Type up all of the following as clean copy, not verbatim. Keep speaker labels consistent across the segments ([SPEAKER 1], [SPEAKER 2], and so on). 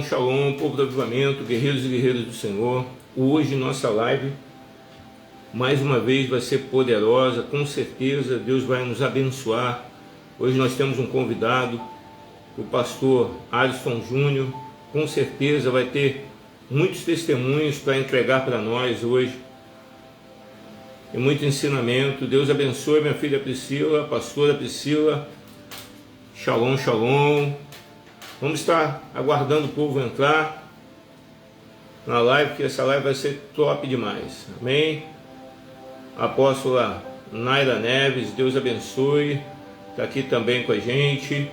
[SPEAKER 1] Shalom, povo do avivamento, guerreiros e guerreiras do Senhor. Hoje nossa live, mais uma vez, vai ser poderosa, com certeza Deus vai nos abençoar. Hoje nós temos um convidado, o pastor Alisson Júnior, com certeza vai ter muitos testemunhos para entregar para nós hoje, e muito ensinamento. Deus abençoe minha filha Priscila, pastora Priscila. Shalom, shalom. Vamos estar aguardando o povo entrar na live, que essa live vai ser top demais. Amém? Apóstola Naira Neves, Deus abençoe. Está aqui também com a gente.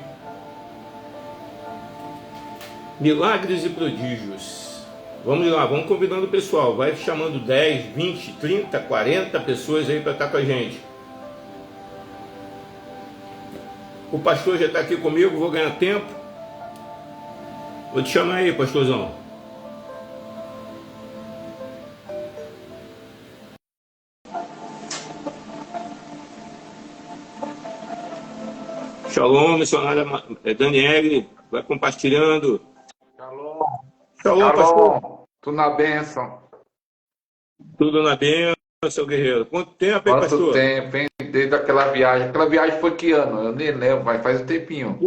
[SPEAKER 1] Milagres e prodígios. Vamos lá, vamos convidando o pessoal. Vai chamando 10, 20, 30, 40 pessoas aí para estar com a gente. O pastor já está aqui comigo, vou ganhar tempo. Vou te chamar aí, pastorzão. Shalom, missionária Daniele, vai compartilhando.
[SPEAKER 2] Shalom.
[SPEAKER 1] Shalom, pastor.
[SPEAKER 2] Shalom. Tudo na bênção.
[SPEAKER 1] Tudo na bênção, seu guerreiro. Quanto tempo, hein,
[SPEAKER 2] Quanto
[SPEAKER 1] pastor?
[SPEAKER 2] tempo, hein? Desde aquela viagem. Aquela viagem foi que ano? Eu nem lembro, mas faz um tempinho.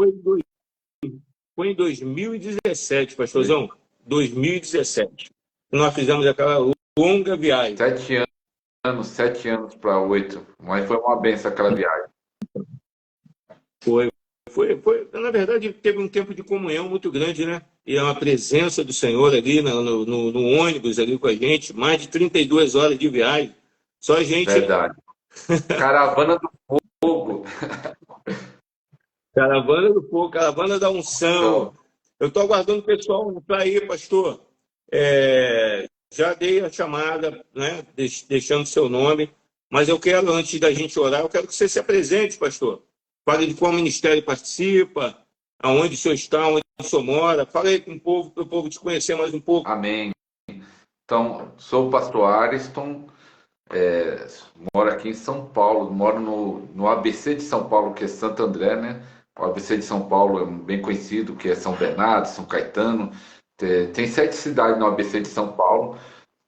[SPEAKER 1] Foi em 2017, pastorzão. 2017. Nós fizemos aquela longa viagem.
[SPEAKER 2] 7 anos para 8. Mas foi uma bênção aquela viagem.
[SPEAKER 1] Foi. Na verdade, teve um tempo de comunhão muito grande, né? E é uma presença do Senhor ali no ônibus ali com a gente. Mais de 32 horas de viagem. Só a gente...
[SPEAKER 2] Verdade. Caravana do fogo.
[SPEAKER 1] Caravana do fogo, caravana da unção. Eu estou aguardando o pessoal para ir, pastor. Já dei a chamada, né, deixando seu nome, mas eu quero, antes da gente orar, eu quero que você se apresente, pastor. Fale de qual ministério participa, aonde o senhor está, onde o senhor mora. Fala aí com o povo, para o povo te conhecer mais um pouco.
[SPEAKER 2] Amém. Então, sou o pastor Ariston, moro aqui em São Paulo, moro no ABC de São Paulo, que é Santo André, né? O ABC de São Paulo é bem conhecido, que é São Bernardo, São Caetano. Tem 7 cidades no ABC de São Paulo.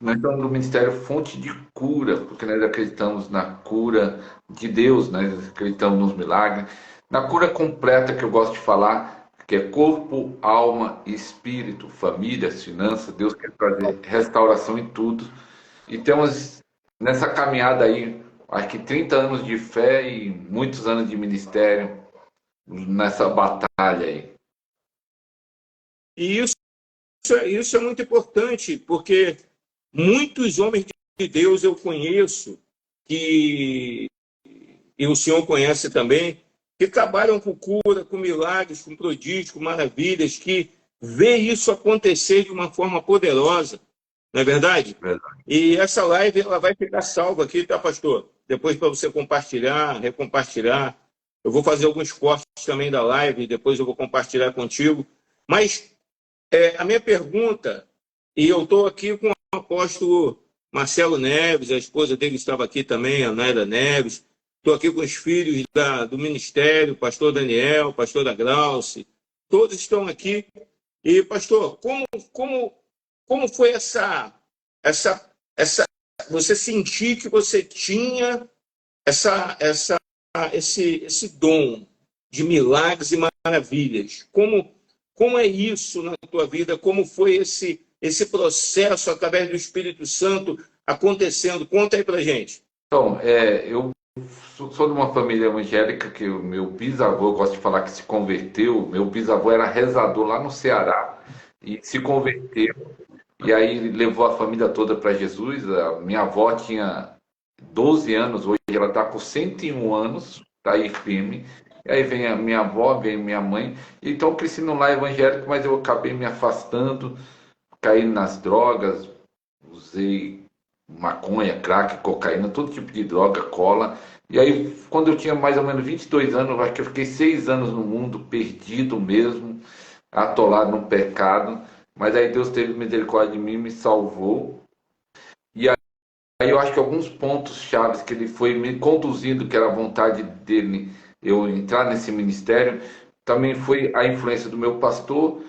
[SPEAKER 2] Nós estamos no Ministério Fonte de Cura, porque nós acreditamos na cura de Deus, nós acreditamos nos milagres. Na cura completa, que eu gosto de falar, que é corpo, alma e espírito, famílias, finanças. Deus quer trazer restauração em tudo. E temos nessa caminhada aí, acho que 30 anos de fé e muitos anos de ministério nessa batalha aí.
[SPEAKER 1] E isso é muito importante, porque muitos homens de Deus eu conheço, e o senhor conhece também, que trabalham com cura, com milagres, com prodígios, com maravilhas, que vê isso acontecer de uma forma poderosa, não é verdade?
[SPEAKER 2] Verdade.
[SPEAKER 1] E essa live ela vai ficar salva aqui, tá, pastor? Depois para você compartilhar, recompartilhar. Eu vou fazer alguns cortes também da live, depois eu vou compartilhar contigo. Mas a minha pergunta, e eu estou aqui com o apóstolo Marcelo Neves, a esposa dele estava aqui também, a Naira Neves. Estou aqui com os filhos do ministério, pastor Daniel, pastora Glauce. Todos estão aqui. E, pastor, como foi essa você sentir que você tinha esse dom de milagres e maravilhas? Como é isso na tua vida? Como foi esse processo através do Espírito Santo acontecendo? Conta aí pra gente.
[SPEAKER 2] Então, eu sou de uma família evangélica que o meu bisavô, eu gosto de falar que se converteu. Meu bisavô era rezador lá no Ceará e se converteu. E aí levou a família toda para Jesus. A minha avó tinha 12 anos, hoje ela está com 101 anos, está aí firme. E aí vem a minha avó, vem minha mãe. Então eu cresci num lar evangélico, mas eu acabei me afastando, caí nas drogas, usei maconha, crack, cocaína, todo tipo de droga, cola. E aí, quando eu tinha mais ou menos 22 anos, eu acho que eu fiquei 6 anos no mundo, perdido mesmo, atolado no pecado. Mas aí Deus teve misericórdia de mim, me salvou. E aí eu acho que alguns pontos chaves que ele foi me conduzindo, que era a vontade dele, eu entrar nesse ministério, também foi a influência do meu pastor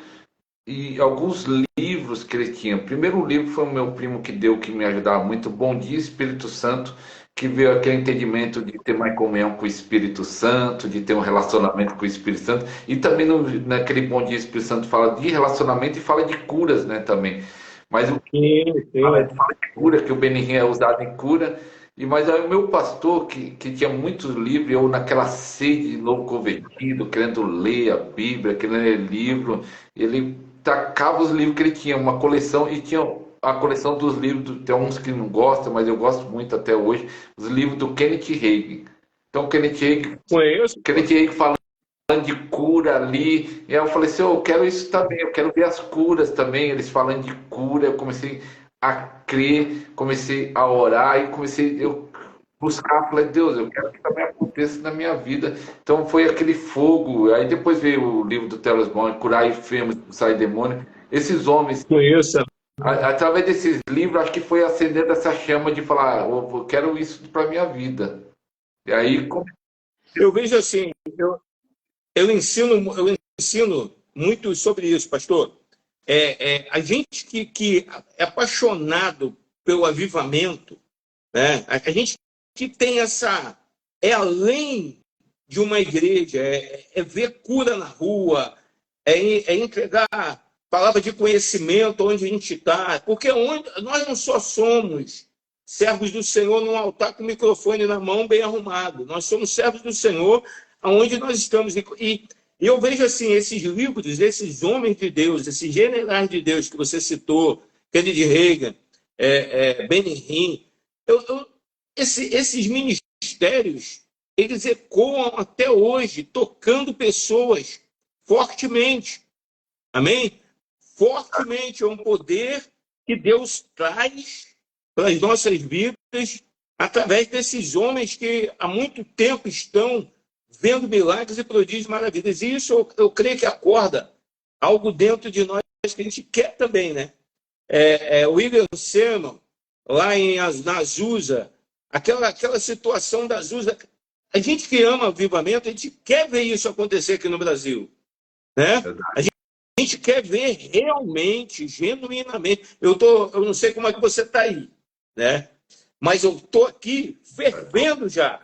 [SPEAKER 2] e alguns livros que ele tinha. O primeiro livro foi o meu primo que deu, que me ajudava muito, Bom Dia Espírito Santo, que veio aquele entendimento de ter mais comunhão com o Espírito Santo, de ter um relacionamento com o Espírito Santo, e também naquele Bom Dia Espírito Santo fala de relacionamento e fala de curas, né, também. Mas o
[SPEAKER 1] Sim, sim.
[SPEAKER 2] fala de cura, que o Benihim é usado em cura. Mas aí o meu pastor, que tinha muitos livros, eu naquela sede de novo convertido, querendo ler a Bíblia, querendo ler livro, ele tacava os livros que ele tinha, uma coleção, e tinha a coleção dos livros, tem uns que não gostam, mas eu gosto muito até hoje, os livros do Kenneth Hagin. Então,
[SPEAKER 1] Conheço, pô.
[SPEAKER 2] Kenneth Hagin falando de cura ali. E aí eu falei assim, eu quero isso também, eu quero ver as curas também, eles falando de cura. Eu comecei a crer, comecei a orar e comecei eu buscar, falei, Deus, eu quero que também aconteça na minha vida. Então foi aquele fogo. Aí depois veio o livro do Telos Bon, Curar Enfermos, Expulsar Demônio. Esses homens,
[SPEAKER 1] Conheço.
[SPEAKER 2] através desses livros, acho que foi acendendo essa chama de falar, eu quero isso para minha vida. E aí,
[SPEAKER 1] Eu vejo assim, eu ensino muito sobre isso, pastor. A gente que é apaixonado pelo avivamento, né? A gente que tem essa. É além de uma igreja, é ver cura na rua, é entregar palavra de conhecimento onde a gente está, porque nós não só somos servos do Senhor num altar com o microfone na mão bem arrumado, nós somos servos do Senhor aonde nós estamos. E eu vejo assim, esses livros, esses homens de Deus, esses generais de Deus que você citou, Kennedy Reagan, Benihim, esses ministérios, eles ecoam até hoje, tocando pessoas fortemente. Amém? Fortemente é um poder que Deus traz para as nossas vidas através desses homens que há muito tempo estão vendo milagres e prodígios maravilhas. E isso eu creio que acorda algo dentro de nós que a gente quer também, né? O William Seymour, lá na Azusa, aquela situação da Azusa, a gente que ama avivamento, a gente quer ver isso acontecer aqui no Brasil, né? A gente quer ver realmente, genuinamente. Eu não sei como é que você está aí, né? Mas eu estou aqui fervendo já,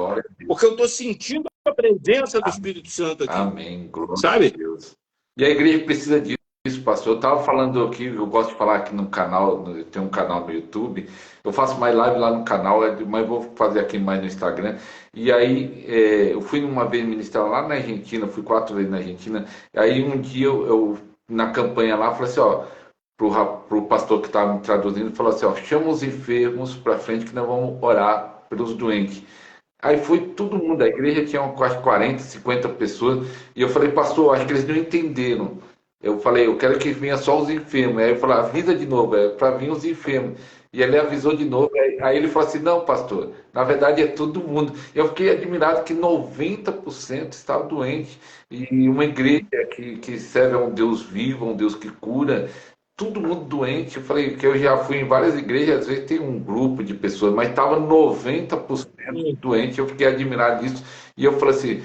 [SPEAKER 1] porque eu estou sentindo a presença do Espírito Santo aqui.
[SPEAKER 2] amém, glória
[SPEAKER 1] Sabe?
[SPEAKER 2] a Deus. E a igreja precisa disso, pastor. Eu estava falando aqui, eu gosto de falar aqui no canal, tem um canal no YouTube, eu faço mais live lá no canal, mas vou fazer aqui mais no Instagram. E aí, eu fui uma vez ministrar lá na Argentina, fui 4 vezes na Argentina, e aí um dia eu na campanha lá, falei assim, ó, pro pastor que estava me traduzindo, falou assim, ó, chama os enfermos para frente que nós vamos orar pelos doentes. Aí foi todo mundo, a igreja tinha quase 40, 50 pessoas, e eu falei, pastor, acho que eles não entenderam. Eu falei, eu quero que venha só os enfermos. Aí eu falei, avisa de novo, é para vir os enfermos. E ele avisou de novo, aí ele falou assim, não, pastor, na verdade é todo mundo. Eu fiquei admirado que 90% estava doente. E uma igreja que serve a um Deus vivo, a um Deus que cura, todo mundo doente. Eu falei que eu já fui em várias igrejas, às vezes tem um grupo de pessoas, mas estava 90% doente. Eu fiquei admirado disso. E eu falei assim,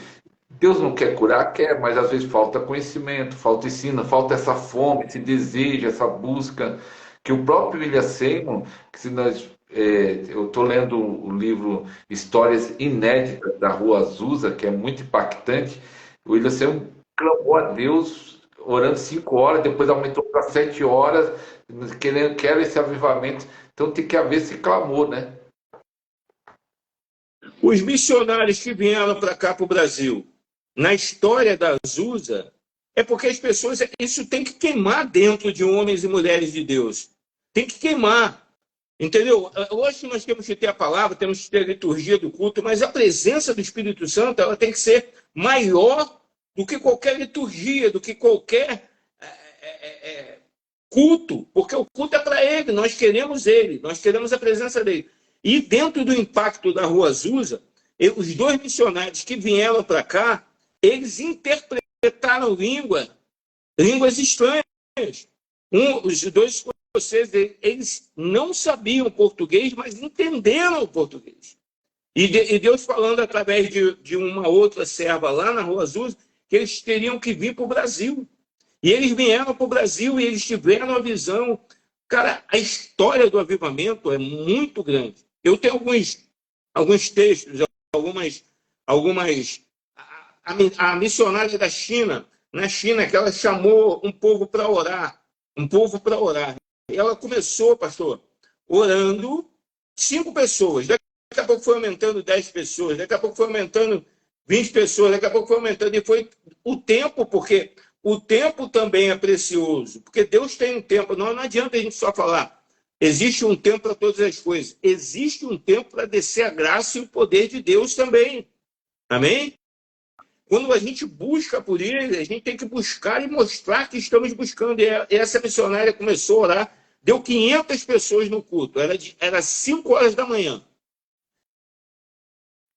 [SPEAKER 2] Deus não quer curar? Quer, mas às vezes falta conhecimento, falta ensino, falta essa fome, esse desejo, essa busca. Que o próprio William Seymour, que se nós, eu estou lendo o livro Histórias Inéditas da Rua Azusa, que é muito impactante. O William Seymour clamou a Deus, orando 5 horas, depois aumentou para 7 horas, quer esse avivamento. Então tem que haver esse clamor, né?
[SPEAKER 1] Os missionários que vieram para cá, para o Brasil, na história da Azusa, é porque as pessoas, isso tem que queimar dentro de homens e mulheres de Deus. Tem que queimar, entendeu? Hoje nós temos que ter a palavra, temos que ter a liturgia do culto, mas a presença do Espírito Santo, ela tem que ser maior do que qualquer liturgia, do que qualquer culto, porque o culto é para ele, nós queremos a presença dele. E dentro do impacto da Rua Azusa, os 2 missionários que vieram para cá, eles interpretaram línguas estranhas. Os 2 escoceses, eles não sabiam português, mas entenderam o português. E Deus falando através de uma outra serva lá na Rua Azusa, que eles teriam que vir para o Brasil. E eles vieram para o Brasil e eles tiveram a visão. Cara, a história do avivamento é muito grande. Eu tenho alguns textos, algumas a missionária da China, na China, que ela chamou um povo para orar, um povo para orar. E ela começou, pastor, orando 5 pessoas. Daqui a pouco foi aumentando 10 pessoas, daqui a pouco foi aumentando 20 pessoas, daqui a pouco foi aumentando. E foi o tempo, porque o tempo também é precioso, porque Deus tem um tempo. Não adianta a gente só falar, existe um tempo para todas as coisas. Existe um tempo para descer a graça e o poder de Deus também. Amém? Quando a gente busca por ele, a gente tem que buscar e mostrar que estamos buscando. E essa missionária começou a orar, deu 500 pessoas no culto, era 5 horas da manhã.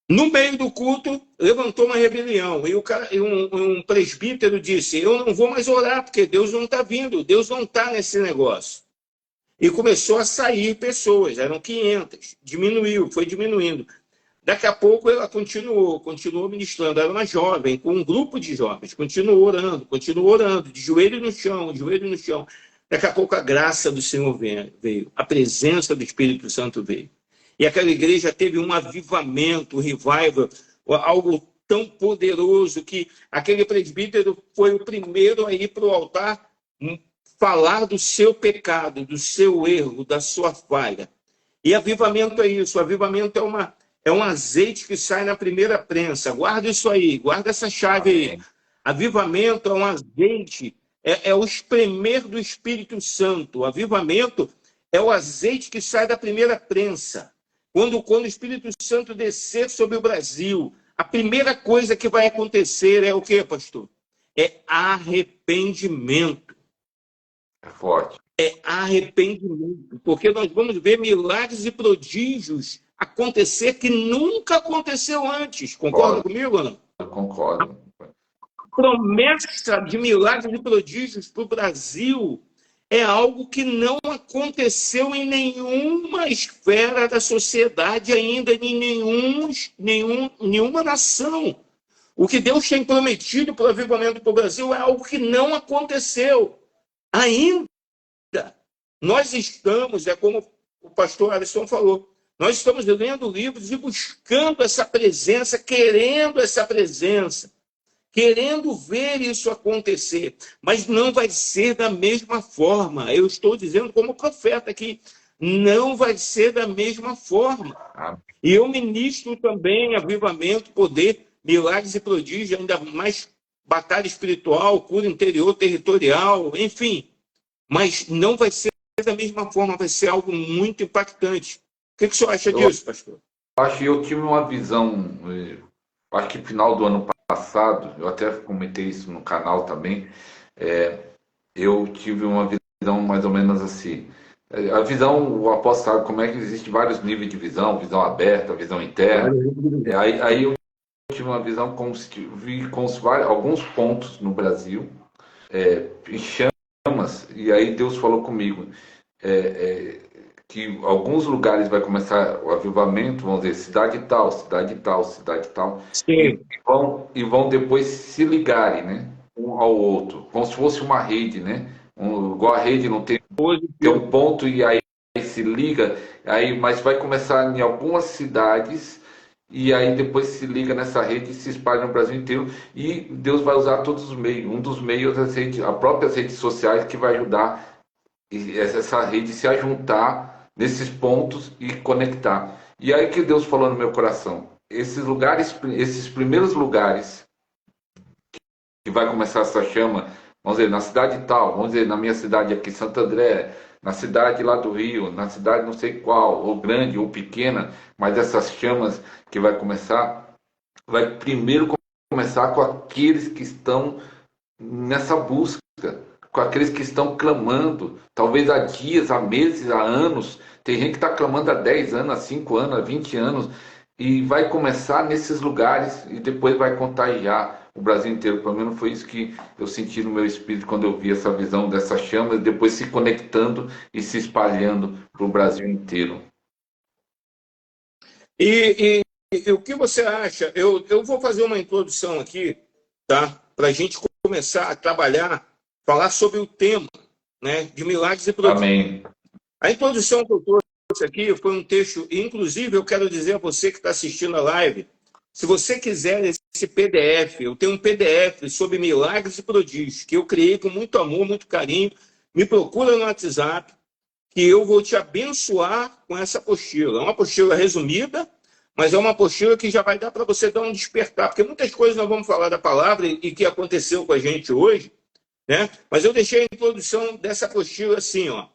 [SPEAKER 1] No meio do culto, levantou uma rebelião. E um presbítero disse, eu não vou mais orar, porque Deus não está vindo, Deus não está nesse negócio. E começou a sair pessoas, eram 500, diminuiu, foi diminuindo. Daqui a pouco ela continuou ministrando. Era uma jovem, com um grupo de jovens, continuou orando, de joelho no chão, de joelho no chão. Daqui a pouco a graça do Senhor veio, a presença do Espírito Santo veio. E aquela igreja teve um avivamento, um revival, algo tão poderoso que aquele presbítero foi o primeiro a ir para o altar falar do seu pecado, do seu erro, da sua falha. E avivamento é isso, avivamento é um azeite que sai na primeira prensa. Guarda isso aí, guarda essa chave aí. Avivamento é um azeite, é o espremer do Espírito Santo. O avivamento é o azeite que sai da primeira prensa. Quando o Espírito Santo descer sobre o Brasil, a primeira coisa que vai acontecer é o quê, pastor? É arrependimento.
[SPEAKER 2] É forte.
[SPEAKER 1] É arrependimento. Porque nós vamos ver milagres e prodígios acontecer que nunca aconteceu antes. Concorda comigo ou não?
[SPEAKER 2] Eu concordo.
[SPEAKER 1] A promessa de milagres e prodígios para o Brasil é algo que não aconteceu em nenhuma esfera da sociedade ainda, em nenhuma nação. O que Deus tem prometido para o avivamento para o Brasil é algo que não aconteceu ainda. Nós estamos, como o pastor Alisson falou, nós estamos lendo livros e buscando essa presença, querendo essa presença, querendo ver isso acontecer, mas não vai ser da mesma forma. Eu estou dizendo como profeta aqui, não vai ser da mesma forma. E eu ministro também avivamento, poder, milagres e prodígios, ainda mais batalha espiritual, cura interior, territorial, enfim. Mas não vai ser da mesma forma, vai ser algo muito impactante. O que o senhor acha disso, pastor?
[SPEAKER 2] Acho que eu tive uma visão, acho que no final do ano passado, eu até comentei isso no canal também, eu tive uma visão mais ou menos assim. A visão, o apóstolo sabe como é que existe vários níveis de visão aberta, visão interna. Aí eu tive uma visão como se vi com alguns pontos no Brasil, em chamas, e aí Deus falou comigo que alguns lugares vai começar o avivamento, vamos dizer, cidade tal, cidade tal, cidade tal, e vão depois se ligarem, né, um ao outro, como se fosse uma rede, né, igual a rede não tem um ponto e aí se liga, mas vai começar em algumas cidades e aí depois se liga nessa rede e se espalha no Brasil inteiro, e Deus vai usar todos os meios, um dos meios é as próprias redes sociais, que vai ajudar essa rede se ajuntar nesses pontos e conectar. E aí que Deus falou no meu coração, esses lugares, esses primeiros lugares que vai começar essa chama, vamos dizer, na cidade tal, vamos dizer, na minha cidade aqui, Santo André, na cidade lá do Rio, na cidade não sei qual, ou grande ou pequena, mas essas chamas que vai começar, vai primeiro começar com aqueles que estão nessa busca, com aqueles que estão clamando, talvez há dias, há meses, há anos. Tem gente que está clamando há 10 anos, há 5 anos, há 20 anos, e vai começar nesses lugares e depois vai contagiar o Brasil inteiro. Pelo menos foi isso que eu senti no meu espírito quando eu vi essa visão dessa chama, e depois se conectando e se espalhando para o Brasil inteiro.
[SPEAKER 1] E o que você acha? Eu vou fazer uma introdução aqui, tá? Para a gente começar a trabalhar falar sobre o tema, né, de milagres e prodígios.
[SPEAKER 2] Amém.
[SPEAKER 1] A introdução que eu trouxe aqui foi um texto, inclusive eu quero dizer a você que está assistindo a live, se você quiser esse PDF, eu tenho um PDF sobre milagres e prodígios, que eu criei com muito amor, muito carinho, me procura no WhatsApp, que eu vou te abençoar com essa apostila. É uma apostila resumida, mas é uma apostila que já vai dar para você dar um despertar, porque muitas coisas nós vamos falar da palavra e que aconteceu com a gente hoje, né? Mas eu deixei a introdução dessa apostila assim, ó.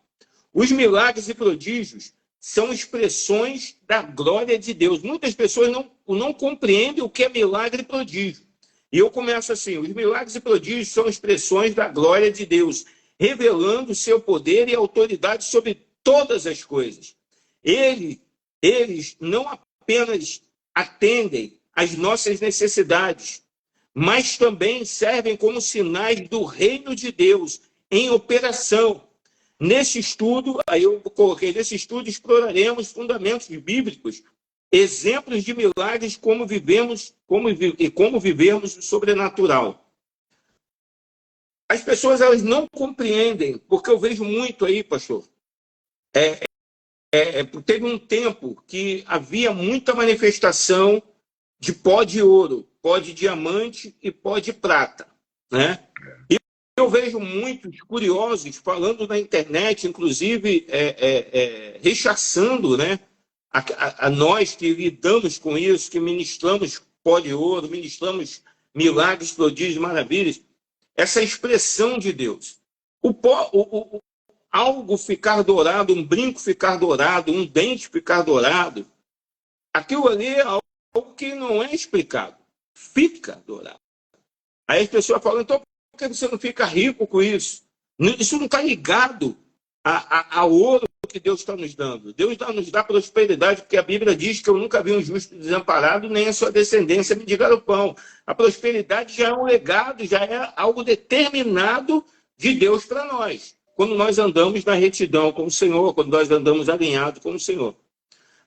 [SPEAKER 1] Os milagres e prodígios são expressões da glória de Deus. Muitas pessoas não compreendem o que é milagre e prodígio. E eu começo assim: os milagres e prodígios são expressões da glória de Deus, revelando seu poder e autoridade sobre todas as coisas. Eles não apenas atendem às nossas necessidades, mas também servem como sinais do reino de Deus em operação. Nesse estudo, aí eu coloquei, nesse estudo exploraremos fundamentos bíblicos, exemplos de milagres, como vivermos o sobrenatural. As pessoas elas não compreendem, porque eu vejo muito aí, pastor. Teve um tempo que havia muita manifestação de pó de ouro, pó de diamante e pó de prata, né? E eu vejo muitos curiosos falando na internet, inclusive rechaçando, né? A nós que lidamos com isso, que ministramos pó de ouro, ministramos milagres, prodígios, maravilhas, essa expressão de Deus. Algo ficar dourado, um brinco ficar dourado, um dente ficar dourado, aquilo ali é algo que não é explicado. Fica dourado. Aí as pessoas falam, então por que você não fica rico com isso? Isso não está ligado ao ouro que Deus está nos dando. Deus nos dá prosperidade, porque a Bíblia diz que eu nunca vi um justo desamparado, nem a sua descendência me diga o pão. A prosperidade já é um legado, já é algo determinado de Deus para nós. Quando nós andamos na retidão com o Senhor, quando nós andamos alinhados com o Senhor.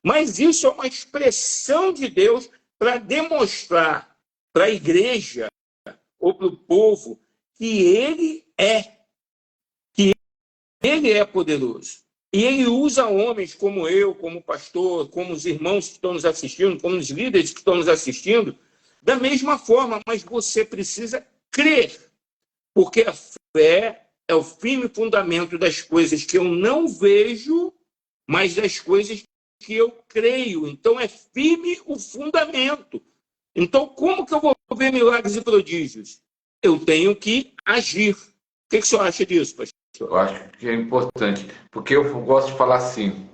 [SPEAKER 1] Mas isso é uma expressão de Deus para demonstrar para a igreja ou para o povo que Ele é poderoso. E Ele usa homens como eu, como pastor, como os irmãos que estão nos assistindo, como os líderes que estão nos assistindo, da mesma forma, mas você precisa crer, porque a fé é o firme fundamento das coisas que eu não vejo, mas das coisas que eu creio. Então, é firme o fundamento. Então, como que eu vou ver milagres e prodígios? Eu tenho que agir. O que o senhor acha disso, pastor?
[SPEAKER 2] Eu acho que é importante, porque eu gosto de falar assim.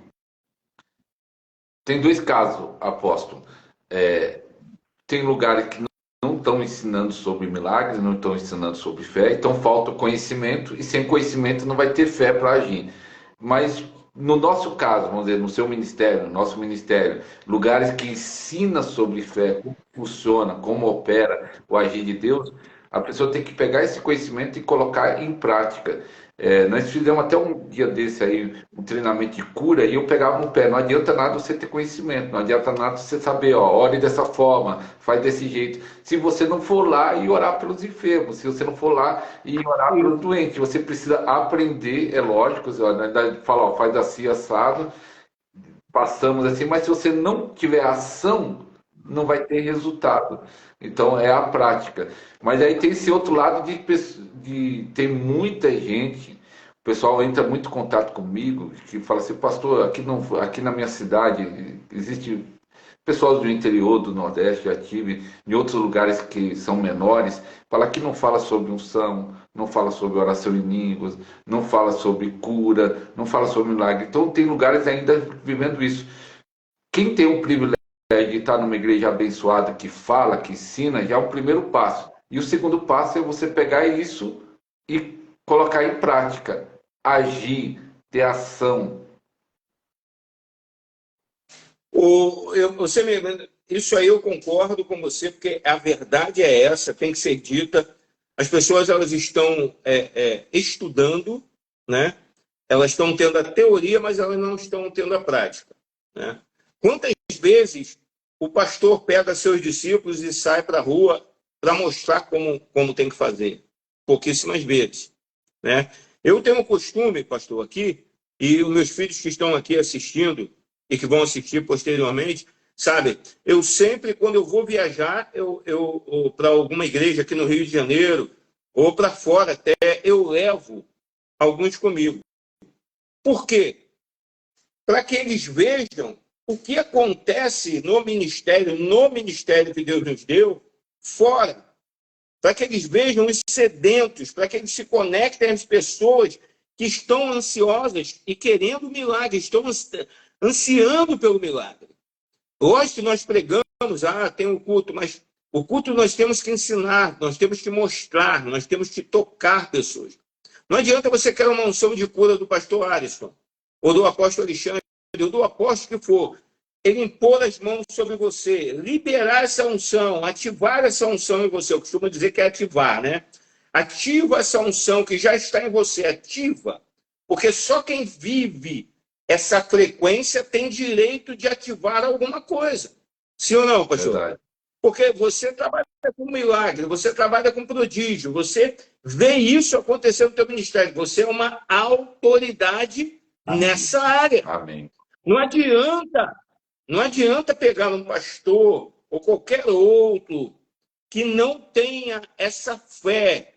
[SPEAKER 2] Tem dois casos, apóstolo. Tem lugares que não estão ensinando sobre milagres, não estão ensinando sobre fé, então falta conhecimento, e sem conhecimento não vai ter fé para agir. Mas no nosso caso, vamos dizer, no seu ministério, no nosso ministério, lugares que ensinam sobre fé, como funciona, como opera o agir de Deus, a pessoa tem que pegar esse conhecimento e colocar em prática. Nós fizemos até um dia desse aí, um treinamento de cura, e eu pegava um pé. Não adianta nada você ter conhecimento, não adianta nada você saber, ore dessa forma, faz desse jeito. Se você não for lá e orar pelos enfermos, se você não for lá e orar pelos doentes, você precisa aprender, é lógico, fala, faz assim, assado, passamos assim, mas se você não tiver ação, não vai ter resultado. Então é a prática. Mas aí tem esse outro lado de tem muita gente, o pessoal entra muito em contato comigo, que fala assim, pastor, aqui na minha cidade existe pessoal do interior, do Nordeste, já tive, em outros lugares que são menores, fala que não fala sobre unção, não fala sobre oração em línguas, não fala sobre cura, não fala sobre milagre. Então tem lugares ainda vivendo isso. Quem tem o privilégio de estar numa igreja abençoada que fala, que ensina, já é o primeiro passo. E o segundo passo é você pegar isso e colocar em prática, agir, ter ação.
[SPEAKER 1] Isso aí eu concordo com você, porque a verdade é essa, tem que ser dita. As pessoas elas estão estudando, né? Elas estão tendo a teoria, mas elas não estão tendo a prática, né? Quantas vezes o pastor pega seus discípulos e sai para a rua para mostrar como tem que fazer? Pouquíssimas vezes. né? Eu tenho um costume, pastor, aqui, e os meus filhos que estão aqui assistindo e que vão assistir posteriormente, sabe? Eu sempre, quando eu vou viajar, eu para alguma igreja aqui no Rio de Janeiro, ou para fora até, eu levo alguns comigo. Por quê? Para que eles vejam o que acontece no ministério que Deus nos deu, fora. Para que eles vejam os sedentos, para que eles se conectem às pessoas que estão ansiosas e querendo o milagre, estão ansiando pelo milagre. Hoje que nós pregamos, tem um culto, mas o culto nós temos que ensinar, nós temos que mostrar, nós temos que tocar pessoas. Não adianta você querer uma unção de cura do pastor Alisson, ou do apóstolo Alexandre, ou do apóstolo que for. Ele impor as mãos sobre você, liberar essa unção, ativar essa unção em você. Eu costumo dizer que é ativar, né? Ativa essa unção que já está em você, ativa. Porque só quem vive essa frequência tem direito de ativar alguma coisa. Sim ou não, pastor?
[SPEAKER 2] Verdade.
[SPEAKER 1] Porque você trabalha com milagre, você trabalha com prodígio, você vê isso acontecer no teu ministério. Você é uma autoridade nessa área.
[SPEAKER 2] Amém.
[SPEAKER 1] Não adianta pegar um pastor ou qualquer outro que não tenha essa fé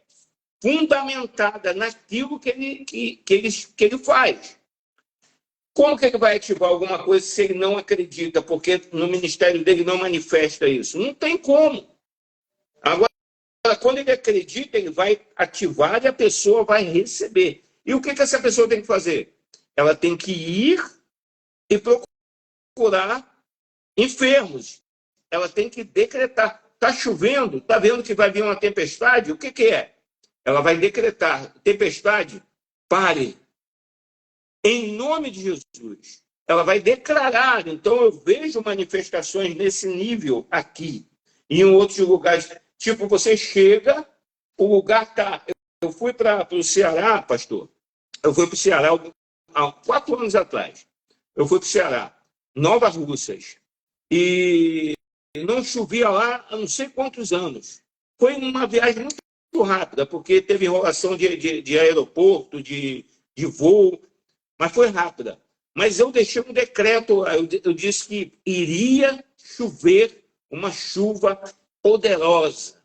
[SPEAKER 1] fundamentada naquilo que ele faz. Como que ele vai ativar alguma coisa se ele não acredita? Porque no ministério dele não manifesta isso. Não tem como. Agora, quando ele acredita, ele vai ativar e a pessoa vai receber. E o que essa pessoa tem que fazer? Ela tem que ir e procurar enfermos. Ela tem que decretar. Está chovendo? Está vendo que vai vir uma tempestade? O que é? Ela vai decretar. Tempestade, pare. Em nome de Jesus. Ela vai declarar. Então, eu vejo manifestações nesse nível aqui. E em outros lugares. Tipo, você chega, o lugar está... Eu fui para o Ceará, pastor. Eu fui para o Ceará há 4 anos atrás. Eu fui para o Ceará. Nova Russas. E não chovia lá há não sei quantos anos. Foi uma viagem muito rápida, porque teve enrolação de aeroporto, de voo, mas foi rápida. Mas eu deixei um decreto, eu disse que iria chover uma chuva poderosa.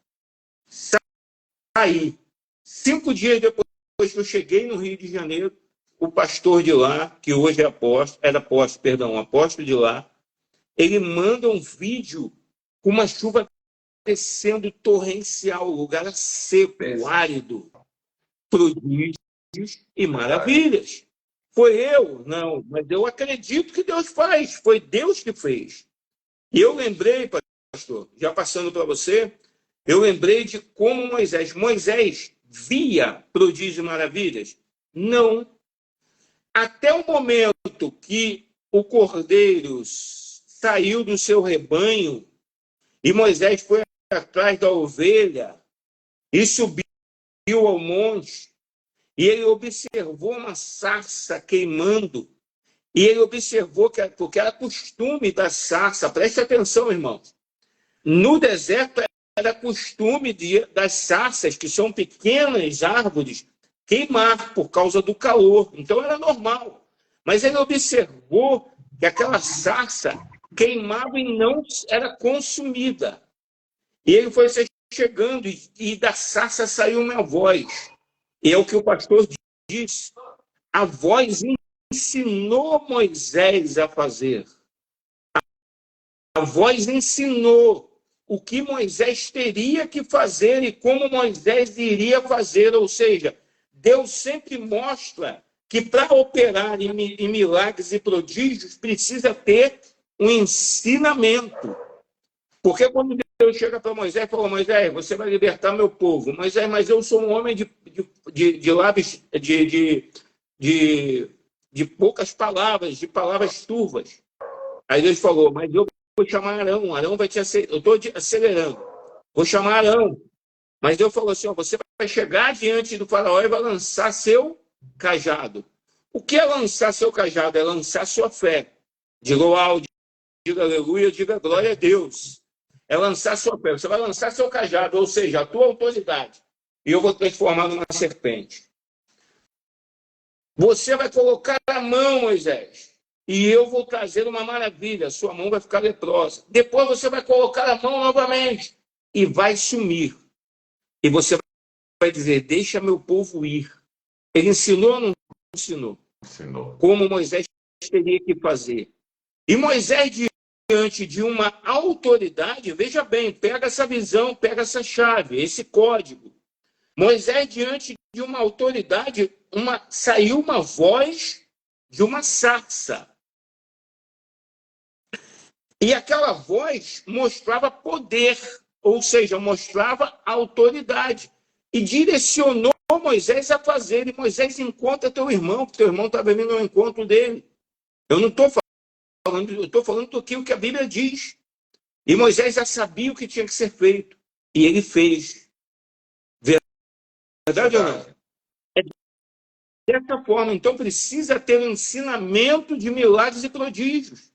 [SPEAKER 1] Saí. 5 dias depois que eu cheguei no Rio de Janeiro, o pastor de lá, que hoje é apóstolo de lá, ele manda um vídeo com uma chuva descendo torrencial, lugar seco, árido, prodígios e maravilhas. Foi eu? Não, mas eu acredito que Deus faz, foi Deus que fez. E eu lembrei, pastor, já passando para você, eu lembrei de como Moisés via prodígios e maravilhas? Não. Até o momento que o cordeiro saiu do seu rebanho e Moisés foi atrás da ovelha e subiu ao monte e ele observou uma sarça queimando e ele observou porque era costume da sarça, preste atenção, irmãos, no deserto era costume das sarças, que são pequenas árvores, queimar por causa do calor, então era normal, mas ele observou que aquela sarça queimava e não era consumida. E ele foi chegando e da sarça saiu uma voz. E é o que o pastor diz. A voz ensinou Moisés a fazer. A voz ensinou o que Moisés teria que fazer e como Moisés iria fazer. Ou seja, Deus sempre mostra que para operar em milagres e prodígios precisa ter um ensinamento. Porque quando Deus chega para Moisés e fala, Moisés, você vai libertar meu povo. Moisés, mas eu sou um homem de lábios, de poucas palavras, de palavras turvas. Aí Deus falou, mas eu vou chamar Arão. Arão vai te acelerar. Eu estou acelerando. Vou chamar Arão. Mas Deus falou assim, você vai chegar diante do faraó e vai lançar seu cajado. O que é lançar seu cajado? É lançar sua fé. Diga uau, diga aleluia, diga glória a Deus. É lançar sua fé. Você vai lançar seu cajado, ou seja, a tua autoridade. E eu vou transformar numa serpente. Você vai colocar a mão, Moisés, e eu vou trazer uma maravilha. Sua mão vai ficar leprosa. Depois você vai colocar a mão novamente e vai sumir. E você vai dizer: deixa meu povo ir. Ele ensinou ou não ensinou?
[SPEAKER 2] Ensinou.
[SPEAKER 1] Como Moisés teria que fazer. E Moisés, diante de uma autoridade, veja bem, pega essa visão, pega essa chave, esse código. Moisés, diante de uma autoridade, saiu uma voz de uma sarça. E aquela voz mostrava poder, ou seja, mostrava autoridade. E direcionou Moisés a fazer. E Moisés encontra teu irmão, porque teu irmão estava vindo ao encontro dele. Eu não estou falando, eu estou falando do que a Bíblia diz. E Moisés já sabia o que tinha que ser feito. E ele fez. Verdade ou não? É dessa forma. Então precisa ter um ensinamento de milagres e prodígios.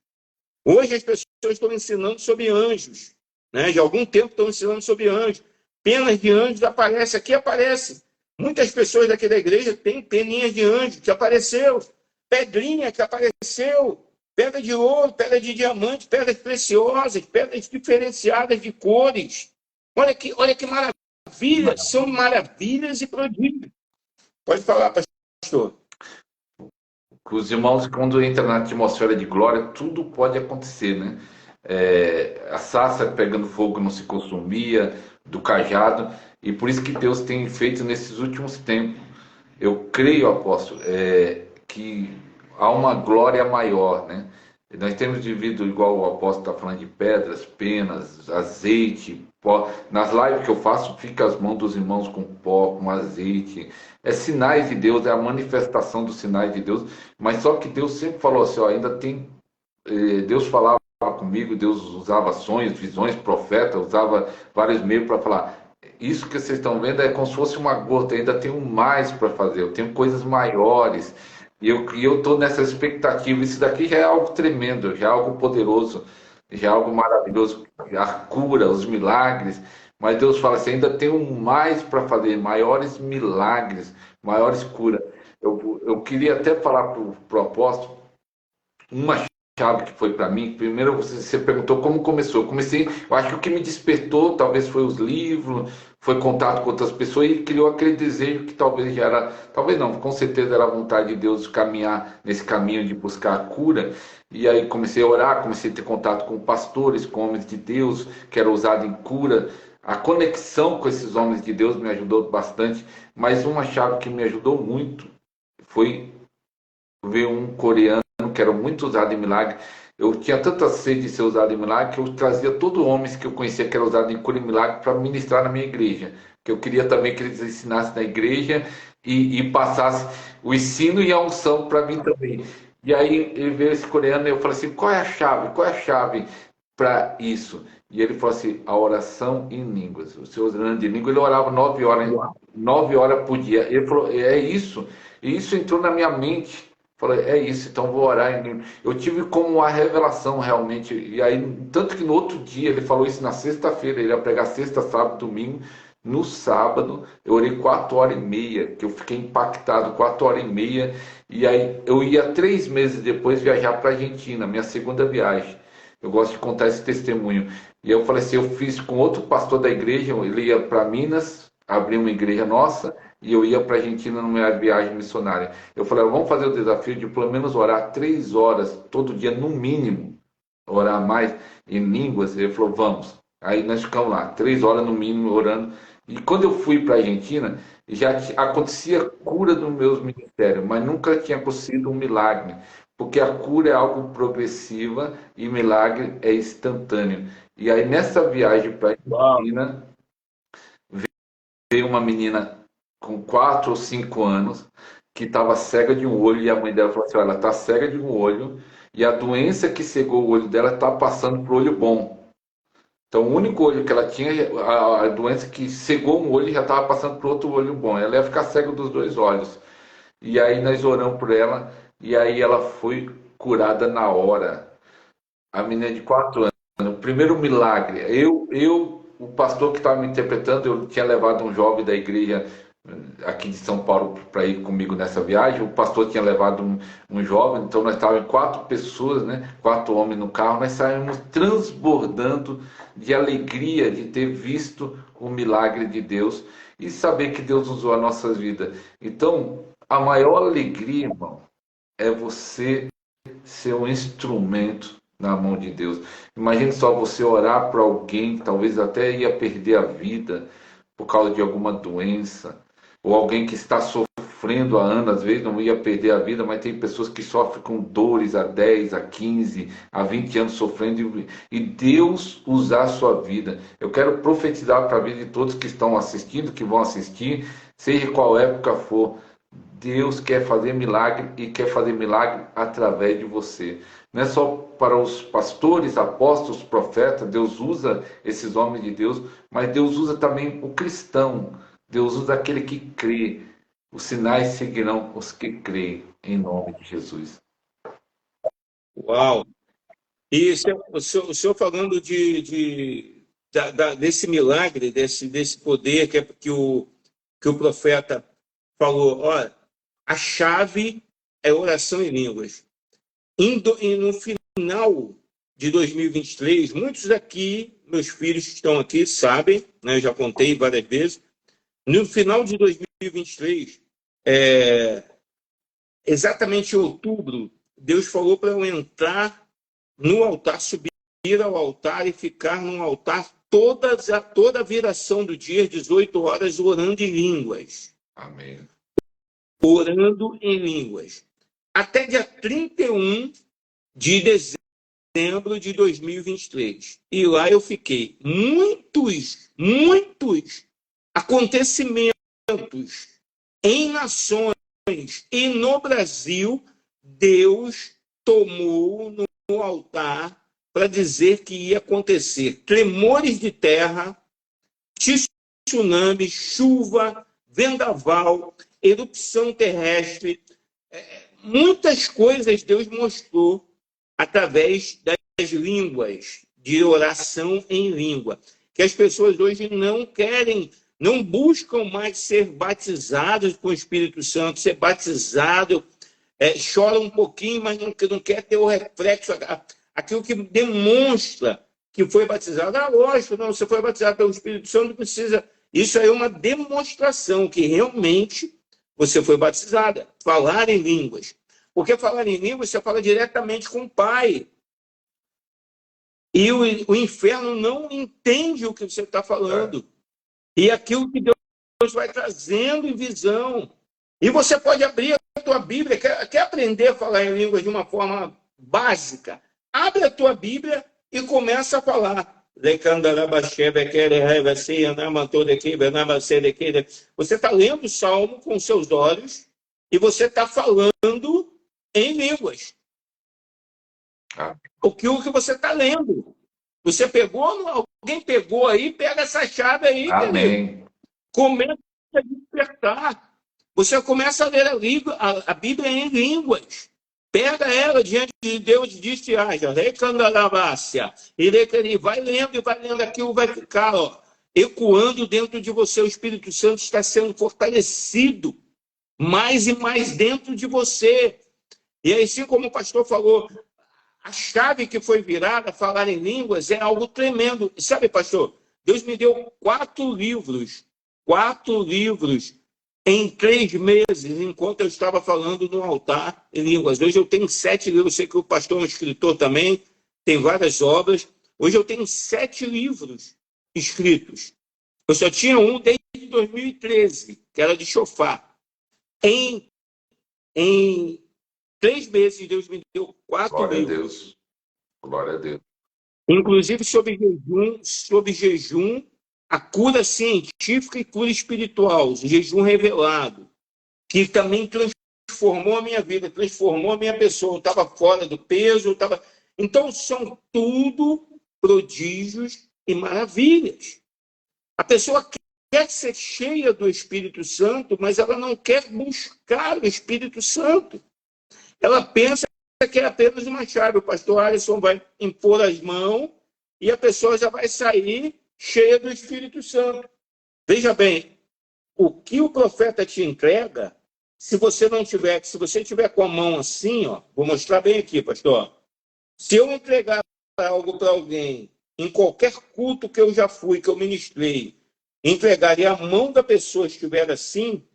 [SPEAKER 1] Hoje as pessoas estão ensinando sobre anjos. Né? De algum tempo estão ensinando sobre anjos. Penas de anjos aparecem. Aqui aparece. Muitas pessoas daqui da igreja têm peninhas de anjo que apareceu. Pedrinha que apareceu. Pedra de ouro, pedra de diamante, pedras preciosas, pedras diferenciadas de cores. Olha que maravilha. São maravilhas e prodígios. Pode falar, pastor.
[SPEAKER 2] Os irmãos, quando entra na atmosfera de glória, tudo pode acontecer, né? A sarça pegando fogo não se consumia, do cajado, e por isso que Deus tem feito nesses últimos tempos. Eu creio, apóstolo, que há uma glória maior, né? Nós temos vivido, igual o apóstolo está falando, de pedras, penas, azeite, pó. Nas lives que eu faço, fica as mãos dos irmãos com pó, com azeite. É sinais de Deus, é a manifestação dos sinais de Deus. Mas só que Deus sempre falou assim, ó, ainda tem... Deus falava comigo, Deus usava sonhos, visões, profeta, usava vários meios para falar. Isso que vocês estão vendo é como se fosse uma gota, ainda tenho mais para fazer, eu tenho coisas maiores. E eu estou nessa expectativa. Isso daqui já é algo tremendo, já é algo poderoso, já é algo maravilhoso. A cura, os milagres. Mas Deus fala assim: ainda tenho mais para fazer, maiores milagres, maiores curas. Eu queria até falar para o apóstolo uma chave que foi para mim. Primeiro você perguntou como começou. Eu comecei, eu acho que o que me despertou talvez foi os livros, foi contato com outras pessoas e criou aquele desejo que talvez já era, talvez não, com certeza era a vontade de Deus caminhar nesse caminho de buscar a cura. E aí comecei a orar, comecei a ter contato com pastores, com homens de Deus, que era usado em cura. A conexão com esses homens de Deus me ajudou bastante, mas uma chave que me ajudou muito foi ver um coreano que era muito usado em milagre. Eu tinha tanta sede de ser usado em milagre que eu trazia todos os homens que eu conhecia que eram usados em cura e milagre para ministrar na minha igreja. Que eu queria também que eles ensinassem na igreja e passassem o ensino e a unção para mim também. E aí ele veio esse coreano e eu falei assim, qual é a chave? Qual é a chave para isso? E ele falou assim, a oração em línguas. O senhor orando em língua, ele orava 9 horas por dia. Ele falou, é isso. E isso entrou na minha mente. Falei, é isso, então vou orar. Eu tive como a revelação realmente. E aí, tanto que no outro dia, ele falou isso na sexta-feira, ele ia pregar sexta, sábado, domingo. No sábado, eu orei 4 horas e meia, que eu fiquei impactado, 4 horas e meia. E aí, eu ia 3 meses depois viajar para a Argentina, minha segunda viagem. Eu gosto de contar esse testemunho. E eu falei assim, eu fiz com outro pastor da igreja, ele ia para Minas, abrir uma igreja nossa, e eu ia para a Argentina numa viagem missionária. Eu falei, vamos fazer o desafio de pelo menos orar 3 horas todo dia, no mínimo, orar mais em línguas. Ele falou, vamos. Aí nós ficamos lá, 3 horas no mínimo orando. E quando eu fui para a Argentina, já acontecia cura nos meus ministérios, mas nunca tinha acontecido um milagre. Porque a cura é algo progressiva e milagre é instantâneo. E aí nessa viagem para a Argentina, veio uma menina com 4 ou 5 anos, que estava cega de um olho, e a mãe dela falou assim, olha, ela está cega de um olho, e a doença que cegou o olho dela está passando para o olho bom. Então o único olho que ela tinha, a doença que cegou um olho já estava passando para o outro olho bom. Ela ia ficar cega dos 2 olhos. E aí nós oramos por ela, e aí ela foi curada na hora. A menina de 4 anos. O primeiro milagre. O pastor que estava me interpretando, eu tinha levado um jovem da igreja aqui de São Paulo para ir comigo nessa viagem. O pastor tinha levado um jovem, então nós estávamos 4 pessoas, né? 4 homens no carro. Nós saímos transbordando de alegria de ter visto o milagre de Deus e saber que Deus usou a nossa vida. Então, a maior alegria, irmão, é você ser um instrumento na mão de Deus. Imagine só você orar para alguém que talvez até ia perder a vida por causa de alguma doença, ou alguém que está sofrendo há anos, às vezes não ia perder a vida, mas tem pessoas que sofrem com dores há 10, há 15, há 20 anos sofrendo, e Deus usar a sua vida. Eu quero profetizar para a vida de todos que estão assistindo, que vão assistir, seja qual época for, Deus quer fazer milagre e quer fazer milagre através de você. Não é só para os pastores, apóstolos, profetas, Deus usa esses homens de Deus, mas Deus usa também o cristão. Deus usa aquele que crê. Os sinais seguirão os que creem, em nome de Jesus.
[SPEAKER 1] Uau! E o senhor falando desse milagre, desse poder que o profeta falou, olha, a chave é oração em línguas. E no final de 2023, muitos aqui, meus filhos que estão aqui, sabem, né, eu já contei várias vezes, no final de 2023, exatamente em outubro, Deus falou para eu entrar no altar, subir ao altar e ficar no altar toda a viração do dia, 18 horas, orando em línguas.
[SPEAKER 2] Amém.
[SPEAKER 1] Orando em línguas. Até dia 31 de dezembro de 2023. E lá eu fiquei. Muitos acontecimentos em nações e no Brasil, Deus tomou no altar para dizer que ia acontecer tremores de terra, tsunami, chuva, vendaval, erupção terrestre, muitas coisas Deus mostrou através das línguas, de oração em língua, que as pessoas hoje não buscam mais ser batizados com o Espírito Santo, ser batizado, chora um pouquinho, mas não quer ter o reflexo, aquilo que demonstra que foi batizado. Lógico, não, você foi batizado pelo Espírito Santo, não precisa. Isso aí é uma demonstração que realmente você foi batizada. Falar em línguas. Porque falar em línguas, você fala diretamente com o Pai. E o inferno não entende o que você está falando. E aquilo que Deus vai trazendo em visão. E você pode abrir a tua Bíblia, quer aprender a falar em línguas de uma forma básica? Abre a tua Bíblia e começa a falar. Você está lendo o Salmo com seus olhos e você está falando em línguas. O que você está lendo. Você alguém pegou aí, pega essa chave aí,
[SPEAKER 2] Amém.
[SPEAKER 1] querido. Começa a despertar. Você começa a ler a Bíblia em línguas. Pega ela diante de Deus e diz: e vai lendo, aquilo vai ficar ecoando dentro de você. O Espírito Santo está sendo fortalecido mais e mais dentro de você. E assim como o pastor falou, a chave que foi virada, falar em línguas, é algo tremendo. Sabe, pastor, Deus me deu 4 livros em 3 meses, enquanto eu estava falando no altar em línguas. Hoje eu tenho 7 livros, eu sei que o pastor é um escritor também, tem várias obras. Hoje eu tenho 7 livros escritos. Eu só tinha um desde 2013, que era de chofar. Em 3 meses, Deus me deu 4 livros.
[SPEAKER 2] Glória a Deus.
[SPEAKER 1] Inclusive sobre jejum, a cura científica e cura espiritual, jejum revelado, que também transformou a minha vida, transformou a minha pessoa. Eu estava fora do peso, Então, são tudo prodígios e maravilhas. A pessoa quer ser cheia do Espírito Santo, mas ela não quer buscar o Espírito Santo. Ela pensa que é apenas uma chave. O pastor Alisson vai impor as mãos e a pessoa já vai sair cheia do Espírito Santo. Veja bem, o que o profeta te entrega, se você não tiver, se você tiver com a mão assim, ó, vou mostrar bem aqui, pastor. Se eu entregar algo para alguém, em qualquer culto que eu já fui, que eu ministrei, entregar e a mão da pessoa estiver assim,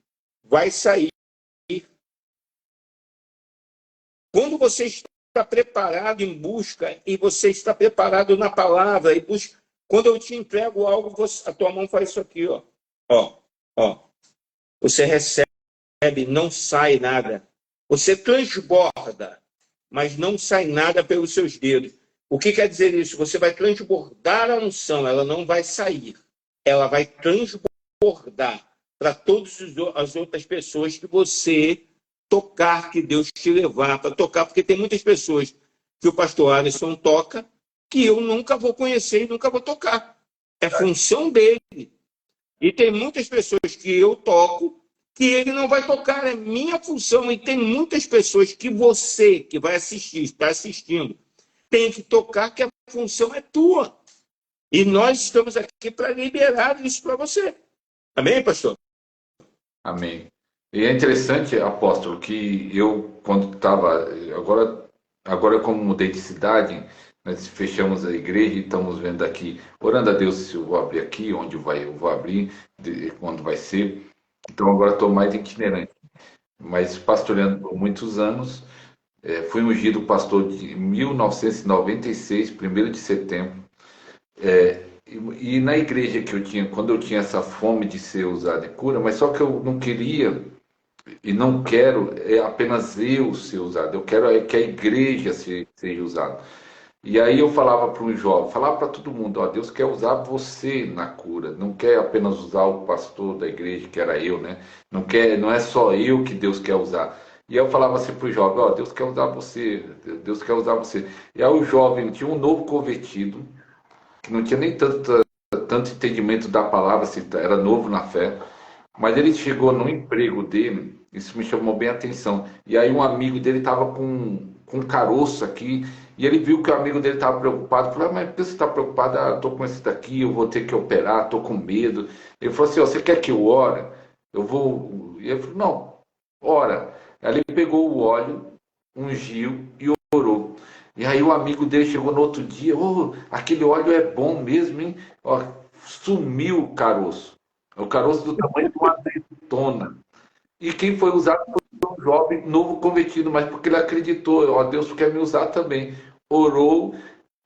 [SPEAKER 1] vai sair. Quando você está preparado em busca e você está preparado na palavra e busca, quando eu te entrego algo, a tua mão faz isso aqui, ó. Ó, ó. Você recebe, não sai nada. Você transborda, mas não sai nada pelos seus dedos. O que quer dizer isso? Você vai transbordar a unção, ela não vai sair. Ela vai transbordar para todas as outras pessoas que você tocar, que Deus te levar para tocar, porque tem muitas pessoas que o pastor Alisson toca que eu nunca vou conhecer e nunca vou tocar. É função dele. E tem muitas pessoas que eu toco que ele não vai tocar, é minha função. E tem muitas pessoas que você, que vai assistir, está assistindo, tem que tocar, que a função é tua. E nós estamos aqui para liberar isso para você. Amém, pastor?
[SPEAKER 2] Amém. E é interessante, apóstolo, que eu, quando estava. Agora, como mudei de cidade, nós fechamos a igreja e estamos vendo aqui, orando a Deus se eu vou abrir aqui, onde eu vou abrir, quando vai ser. Então, agora estou mais itinerante. Mas pastoreando por muitos anos, fui ungido pastor de 1996, 1º de setembro. E na igreja que eu tinha, quando eu tinha essa fome de ser usado em cura, mas só que eu não queria e não quero apenas eu ser usado, eu quero que a igreja seja usada. E aí eu falava para um jovem, falava para todo mundo, ó, Deus quer usar você na cura, não quer apenas usar o pastor da igreja, que era eu, né? Não é só eu que Deus quer usar. E eu falava assim para o jovem, ó, Deus quer usar você, Deus quer usar você. E aí o jovem tinha um novo convertido, que não tinha nem tanto entendimento da palavra, assim, era novo na fé, mas ele chegou no emprego dele, isso me chamou bem a atenção, e aí um amigo dele estava com um caroço aqui, e ele viu que o amigo dele estava preocupado, falou, mas por que você está preocupado? Ah, estou com esse daqui, eu vou ter que operar, estou com medo. Ele falou assim, ó, você quer que eu ore? Eu vou... E ele falou, não, ora. Aí ele pegou o óleo, ungiu e orou. E aí o amigo dele chegou no outro dia, oh, aquele óleo é bom mesmo, hein? Ó, sumiu o caroço. O caroço do tamanho de uma azeitona. E quem foi usado foi um jovem novo convertido, mas porque ele acreditou, ó, Deus quer me usar também. Orou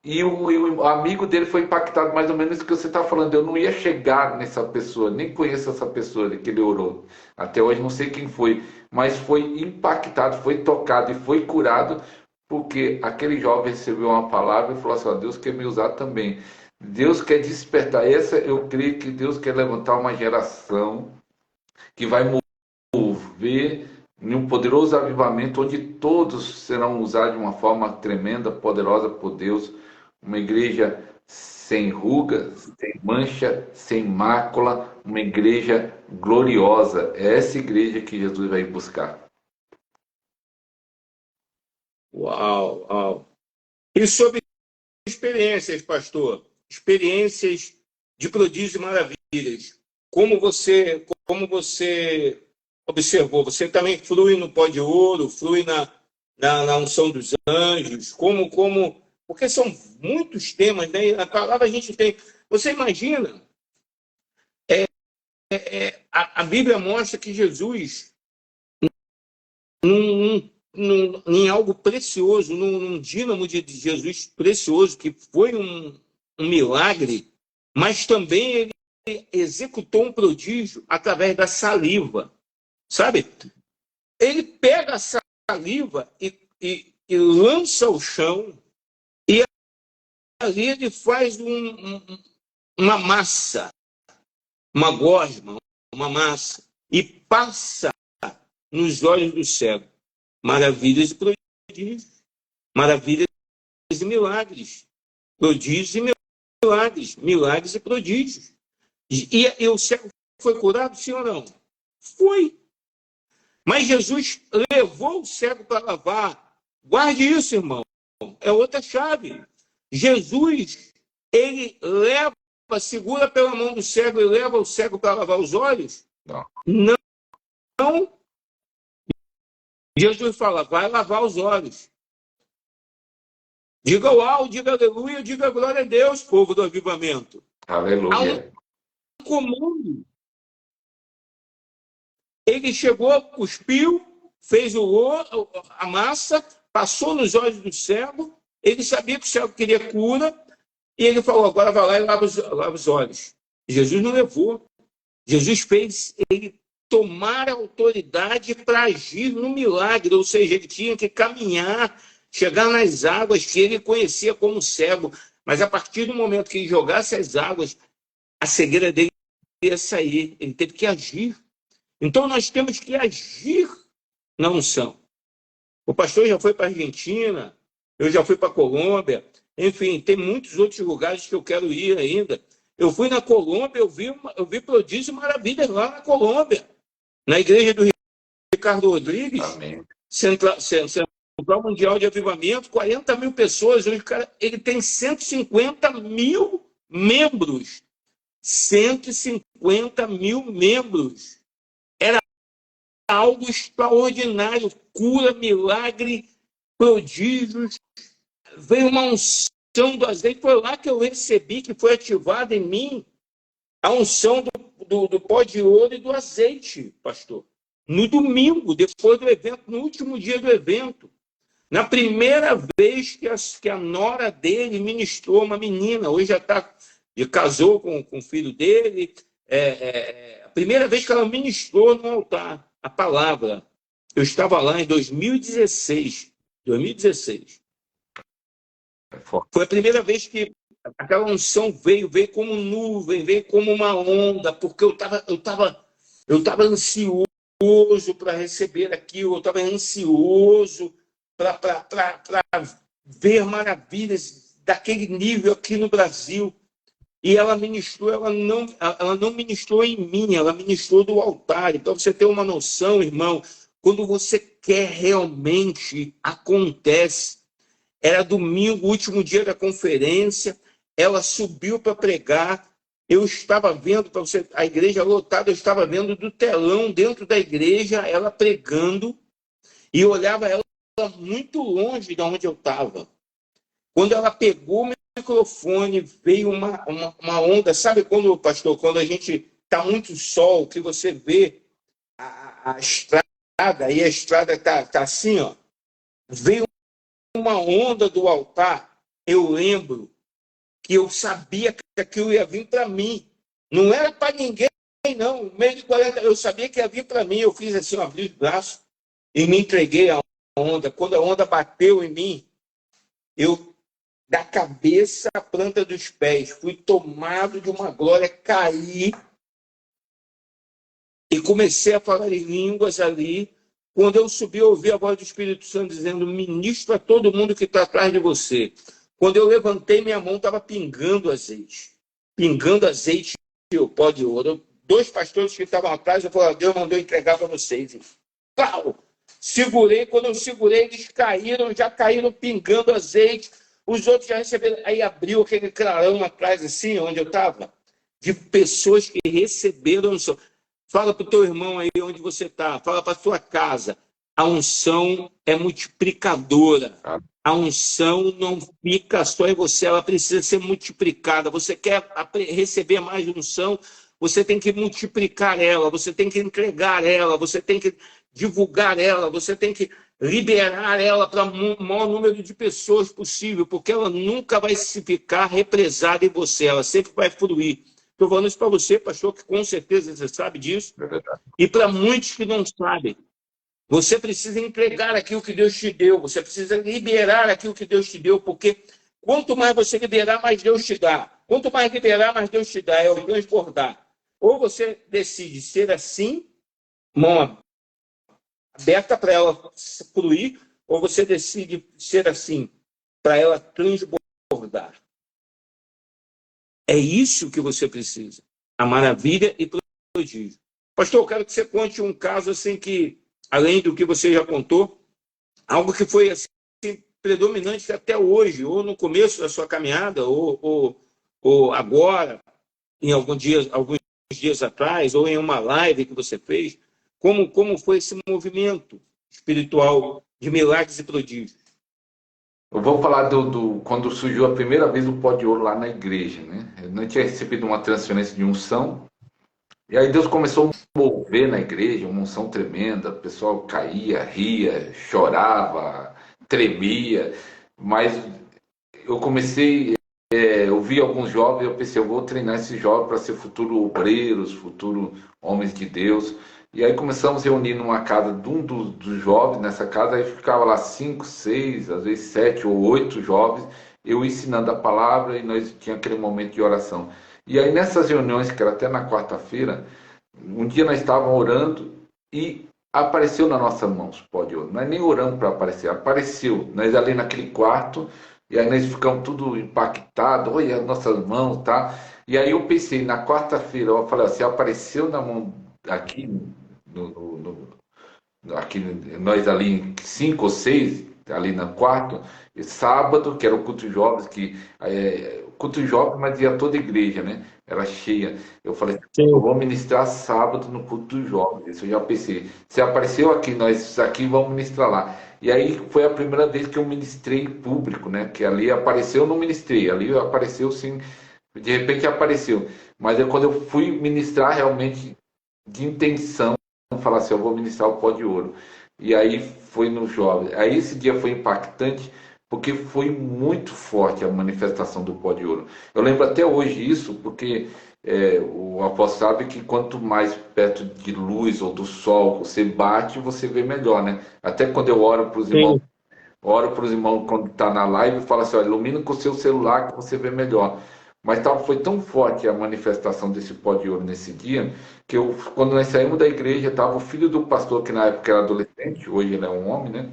[SPEAKER 2] e o amigo dele foi impactado, mais ou menos isso que você está falando. Eu não ia chegar nessa pessoa, nem conheço essa pessoa que ele orou. Até hoje não sei quem foi, mas foi impactado, foi tocado e foi curado, porque aquele jovem recebeu uma palavra e falou assim, ó, Deus quer me usar também. Deus quer despertar. Eu creio que Deus quer levantar uma geração que vai mover em um poderoso avivamento onde todos serão usados de uma forma tremenda, poderosa por Deus. Uma igreja sem rugas, sem mancha, sem mácula, uma igreja gloriosa. É essa igreja que Jesus vai buscar.
[SPEAKER 1] Uau, uau. E sobre experiências, pastor? Experiências de prodígios e maravilhas. Como você observou? Você também flui no pó de ouro, flui na unção dos anjos? Porque são muitos temas, né? A palavra a gente tem. Você imagina? A Bíblia mostra que Jesus, em algo precioso, num dínamo de Jesus precioso, que foi um milagre, mas também ele executou um prodígio através da saliva. Sabe? Ele pega a saliva e lança ao chão, e ali ele faz uma massa, uma gosma, uma massa, e passa nos olhos do cego. Maravilhas e prodígios. Maravilhas e milagres. Prodígios e milagres. Milagres e prodígios. E o cego foi curado, sim ou não? Foi. Mas Jesus levou o cego para lavar. Guarde isso, irmão. É outra chave. Jesus, ele segura pela mão do cego e leva o cego para lavar os olhos,
[SPEAKER 2] Não.
[SPEAKER 1] Não. Jesus fala, vai lavar os olhos. Diga uau, diga aleluia, diga glória a Deus, povo do avivamento. Há um
[SPEAKER 2] Aleluia.
[SPEAKER 1] comum. Ele chegou, cuspiu, fez a massa, passou nos olhos do cego, ele sabia que o cego queria cura, e ele falou, agora vai lá e lava os olhos. Jesus não levou. Jesus fez ele tomar a autoridade para agir no milagre, ou seja, ele tinha que caminhar, chegar nas águas que ele conhecia como cego, mas a partir do momento que ele jogasse as águas, a cegueira dele ia sair, ele teve que agir. Então nós temos que agir na unção. O pastor já foi para a Argentina, eu já fui para a Colômbia, enfim, tem muitos outros lugares que eu quero ir ainda. Eu fui na Colômbia, eu vi prodígio e maravilhas lá na Colômbia, na igreja do Ricardo Rodrigues,
[SPEAKER 2] Amém.
[SPEAKER 1] Central Mundial de Avivamento, 40 mil pessoas, hoje, cara, ele tem 150 mil membros. 150 mil membros. Era algo extraordinário, cura, milagre, prodígios. Veio uma unção do azeite, foi lá que eu recebi, que foi ativada em mim, a unção do pó de ouro e do azeite, pastor. No domingo, depois do evento, no último dia do evento. Na primeira vez que a nora dele ministrou uma menina, hoje já casou com o filho dele, a primeira vez que ela ministrou no altar a palavra. Eu estava lá em 2016. Foi a primeira vez que aquela unção veio como nuvem, veio como uma onda, porque eu estava ansioso para receber aquilo, eu estava ansioso para ver maravilhas daquele nível aqui no Brasil. E ela ministrou, ela não ministrou em mim, ela ministrou do altar. Então, você ter uma noção, irmão, quando você quer realmente, acontece. Era domingo, último dia da conferência, ela subiu para pregar, eu estava vendo, para você, a igreja lotada, eu estava vendo do telão dentro da igreja, ela pregando, e eu olhava ela muito longe de onde eu estava. Quando ela pegou o microfone, veio uma onda, sabe quando, pastor, quando a gente está muito sol, que você vê a estrada, e a estrada está assim, ó, veio uma onda do altar. Eu lembro que eu sabia que aquilo ia vir para mim. Não era para ninguém, não. No meio de 40, eu sabia que ia vir para mim. Eu fiz assim, abri os braços e me entreguei à onda. Quando a onda bateu em mim, eu, da cabeça à planta dos pés, fui tomado de uma glória, caí e comecei a falar em línguas ali. Quando eu subi, eu ouvi a voz do Espírito Santo dizendo, ministra a todo mundo que está atrás de você. Quando eu levantei minha mão, estava pingando azeite. Pingando azeite e o pó de ouro. 2 pastores que estavam atrás, eu falei, Deus mandou entregar para vocês. Pau! Segurei, quando eu segurei, eles já caíram pingando azeite. Os outros já receberam. Aí abriu aquele clarão atrás, assim, onde eu estava, de pessoas que receberam a unção. Fala para o teu irmão aí onde você está, fala para a sua casa. A unção é multiplicadora. A unção não fica só em você, ela precisa ser multiplicada. Você quer receber mais unção, você tem que multiplicar ela, você tem que entregar ela, você tem que divulgar ela, você tem que liberar ela para o maior número de pessoas possível, porque ela nunca vai se ficar represada em você, ela sempre vai fluir. Estou falando isso para você, pastor, que com certeza você sabe disso. E para muitos que não sabem, você precisa entregar aquilo que Deus te deu, você precisa liberar aquilo que Deus te deu, porque quanto mais você liberar, mais Deus te dá. Quanto mais liberar, mais Deus te dá, é o transbordar. Ou você decide ser assim, mão aberta para ela fluir, ou você decide ser assim, para ela transbordar. É isso que você precisa. A maravilha e prodígio. Pastor, eu quero que você conte um caso assim que, além do que você já contou, algo que foi assim, predominante até hoje, ou no começo da sua caminhada, ou agora, em alguns dias atrás, ou em uma live que você fez, como foi esse movimento espiritual de milagres e prodígios.
[SPEAKER 2] Eu vou falar quando surgiu a primeira vez o pó de ouro lá na igreja, né? Eu não tinha recebido uma transferência de unção, e aí Deus começou a mover na igreja, uma unção tremenda, o pessoal caía, ria, chorava, tremia, mas eu comecei, eu vi alguns jovens, eu pensei, eu vou treinar esses jovens para ser futuros obreiros, futuros homens de Deus. E aí começamos a reunir numa casa de um dos jovens, nessa casa, aí ficava lá 5, 6, às vezes 7 ou 8 jovens, eu ensinando a palavra e nós tínhamos aquele momento de oração. E aí nessas reuniões, que era até na quarta-feira, um dia nós estávamos orando e apareceu nas nossas mãos pó de ouro. Nós nem oramos para aparecer, apareceu. Nós ali naquele quarto, e aí nós ficamos tudo impactados, olha as nossas mãos, tá? E aí eu pensei, na quarta-feira, eu falei assim, apareceu na mão aqui, aqui nós ali em 5 ou 6, ali no quarto, e sábado, que era o culto jovens, culto jovem, mas ia toda a igreja, né? Era cheia. Eu falei, eu vou ministrar sábado no culto dos jovens. Isso eu já pensei. Se apareceu aqui, nós aqui vamos ministrar lá. E aí foi a primeira vez que eu ministrei público, né? Que ali apareceu, eu não ministrei. Ali apareceu sim, de repente apareceu. Mas quando eu fui ministrar realmente de intenção, falar assim, eu vou ministrar o pó de ouro. E aí foi no jovem. Aí esse dia foi impactante, porque foi muito forte a manifestação do pó de ouro. Eu lembro até hoje isso, porque o apóstolo sabe que quanto mais perto de luz ou do sol você bate, você vê melhor, né? Até quando eu oro para os irmãos, quando está na live, fala assim, ó, ilumina com o seu celular que você vê melhor. Mas foi tão forte a manifestação desse pó de ouro nesse dia, que quando nós saímos da igreja, estava o filho do pastor, que na época era adolescente, hoje ele é um homem, né?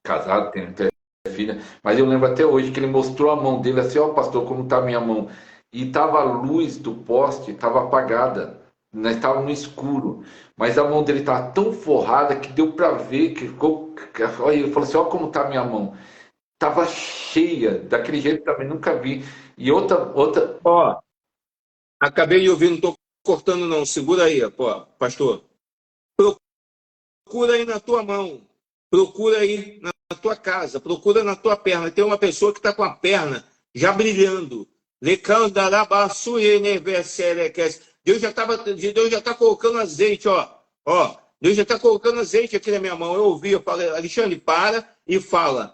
[SPEAKER 2] Casado, tem até filha, mas eu lembro até hoje que ele mostrou a mão dele assim, ó, pastor, como está a minha mão. E estava a luz do poste, estava apagada, nós estávamos no escuro, mas a mão dele estava tão forrada que deu para ver, que ficou, olha, ele falou assim, ó como está a minha mão. Estava cheia, daquele jeito também nunca vi. E outra.
[SPEAKER 1] Ó, acabei de ouvir, não estou cortando não, segura aí, pô, pastor. Procura aí na tua mão, procura aí na tua casa, procura na tua perna. Tem uma pessoa que está com a perna já brilhando. Deus já está colocando azeite, ó. Deus já está colocando azeite aqui na minha mão. Eu ouvi, eu falei, Alexandre, para e fala.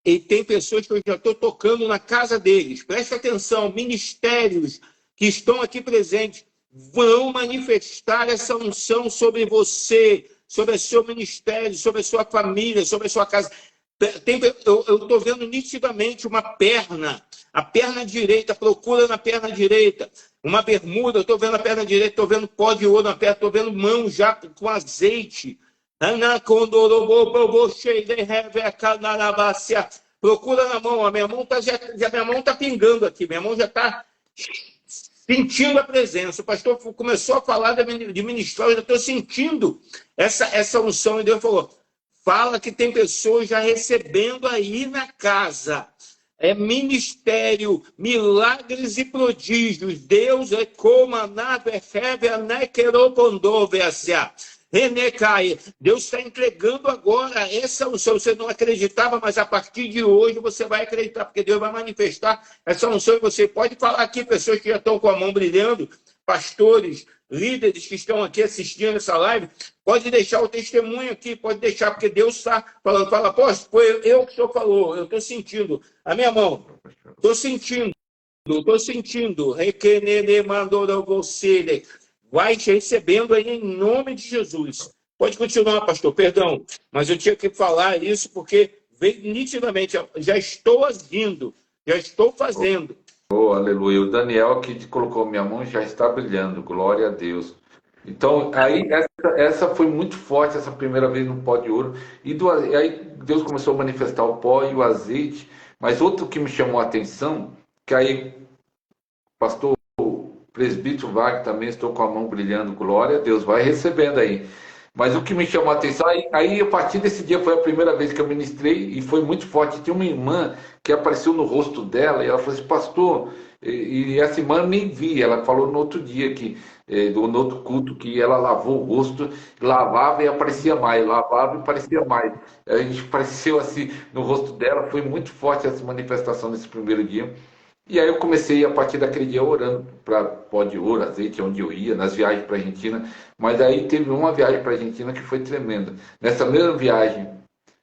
[SPEAKER 1] E tem pessoas que eu já estou tocando na casa deles. Preste atenção, ministérios que estão aqui presentes vão manifestar essa unção sobre você, sobre o seu ministério, sobre a sua família, sobre a sua casa. Eu estou vendo nitidamente uma perna, a perna direita, procura na perna direita, uma bermuda, eu estou vendo a perna direita, estou vendo pó de ouro na perna, estou vendo mão já com azeite. Procura na mão, a minha mão está pingando aqui, minha mão já está sentindo a presença. O pastor começou a falar de ministério, eu já estou sentindo essa unção, e Deus falou, fala que tem pessoas já recebendo aí na casa. É ministério, milagres e prodígios. Deus é como a nave Deus está entregando agora essa unção. Você não acreditava, mas a partir de hoje você vai acreditar, porque Deus vai manifestar essa unção. E você pode falar aqui, pessoas que já estão com a mão brilhando, pastores, líderes que estão aqui assistindo essa live, pode deixar o testemunho aqui, pode deixar, porque Deus está falando. Fala, apóstolo, foi eu que o senhor falou, eu estou sentindo. A minha mão, estou sentindo. Vai te recebendo aí em nome de Jesus. Pode continuar, pastor, perdão, mas eu tinha que falar isso porque veio nitidamente, já estou agindo, já estou fazendo.
[SPEAKER 2] Oh, aleluia. O Daniel que colocou minha mão já está brilhando, glória a Deus. Então, aí essa foi muito forte, essa primeira vez no pó de ouro. E aí Deus começou a manifestar o pó e o azeite. Mas outro que me chamou a atenção, que aí, pastor presbítero Wagner também, estou com a mão brilhando, glória a Deus, vai recebendo aí. Mas o que me chamou a atenção, aí a partir desse dia foi a primeira vez que eu ministrei e foi muito forte. Tinha uma irmã que apareceu no rosto dela e ela falou assim, pastor, e essa irmã eu nem vi, ela falou no outro dia que, no outro culto, que ela lavou o rosto, lavava e aparecia mais, lavava e aparecia mais. A gente apareceu assim no rosto dela, foi muito forte essa manifestação nesse primeiro dia. E aí eu comecei a partir daquele dia orando para pó de ouro, azeite, onde eu ia, nas viagens para a Argentina. Mas aí teve uma viagem para a Argentina que foi tremenda. Nessa mesma viagem,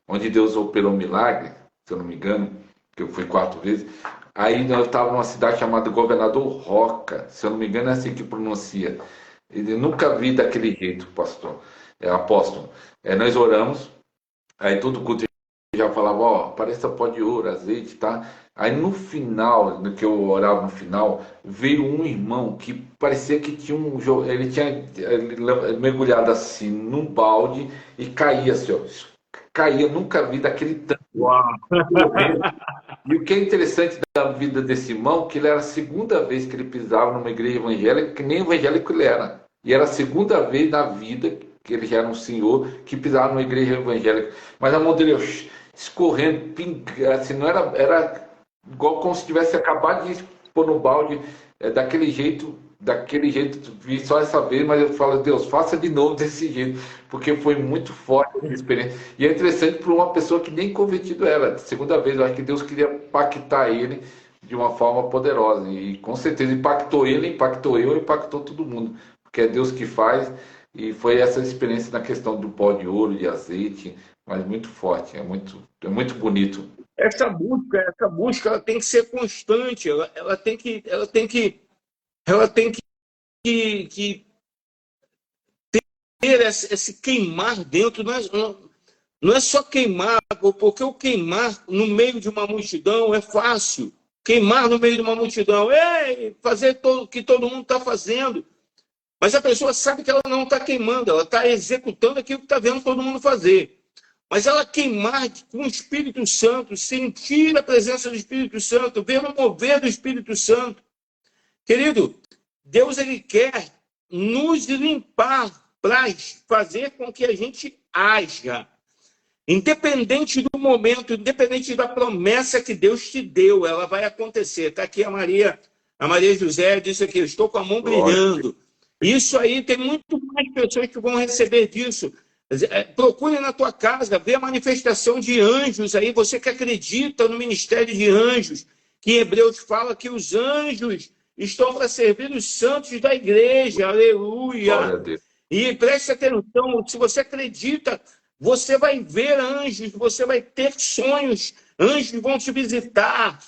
[SPEAKER 2] onde Deus operou um milagre, se eu não me engano, que eu fui 4 vezes, aí eu estava numa cidade chamada Governador Roca, se eu não me engano é assim que pronuncia. Eu nunca vi daquele jeito, pastor, apóstolo. Nós oramos, aí todo culto já falava, ó, apareça pó de ouro, azeite, tá? Aí no final, no que eu orava no final, veio um irmão que parecia que tinha ele tinha mergulhado assim num balde e caía assim, ó, caía, nunca vi daquele tanto.
[SPEAKER 1] Uau!
[SPEAKER 2] E o que é interessante da vida desse irmão, que ele era a segunda vez que ele pisava numa igreja evangélica, que nem evangélico ele era. E era a segunda vez na vida que ele já era um senhor que pisava numa igreja evangélica. Mas a mão dele escorrendo, pingando, assim, não era igual como se tivesse acabado de pôr no balde, daquele jeito, vi só essa vez, mas eu falo, Deus, faça de novo desse jeito, porque foi muito forte essa experiência. E é interessante para uma pessoa que nem convertido era. Segunda vez, eu acho que Deus queria impactar ele de uma forma poderosa, e com certeza impactou ele, impactou eu, impactou todo mundo, porque é Deus que faz, e foi essa experiência na questão do pó de ouro, de azeite, mas muito forte, é muito bonito.
[SPEAKER 1] Essa busca, ela tem que ser constante, ela tem que ter esse queimar dentro, não é só queimar, porque o queimar no meio de uma multidão é fácil. Queimar no meio de uma multidão, fazer o que todo mundo está fazendo. Mas a pessoa sabe que ela não está queimando, ela está executando aquilo que está vendo todo mundo fazer. Mas ela queimar com o Espírito Santo, sentir a presença do Espírito Santo, ver o mover do Espírito Santo. Querido, Deus ele quer nos limpar para fazer com que a gente haja. Independente do momento, independente da promessa que Deus te deu, ela vai acontecer. Está aqui a Maria José disse aqui, eu estou com a mão brilhando. Isso aí, tem muito mais pessoas que vão receber disso. Procure na tua casa, ver a manifestação de anjos aí, você que acredita no ministério de anjos, que em Hebreus fala que os anjos estão para servir os santos da igreja, aleluia. E preste atenção, se você acredita, você vai ver anjos, você vai ter sonhos, anjos vão te visitar.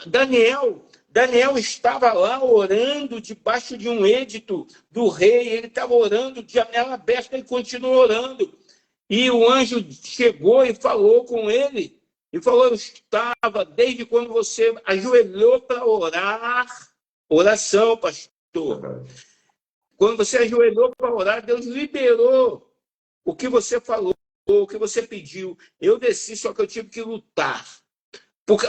[SPEAKER 1] Daniel estava lá orando debaixo de um édito do rei, ele estava orando de janela aberta e continuou orando. E o anjo chegou e falou com ele, e falou, eu estava, desde quando você ajoelhou para orar, oração, pastor. Quando você ajoelhou para orar, Deus liberou o que você falou, o que você pediu. Eu desci, só que eu tive que lutar. Porque,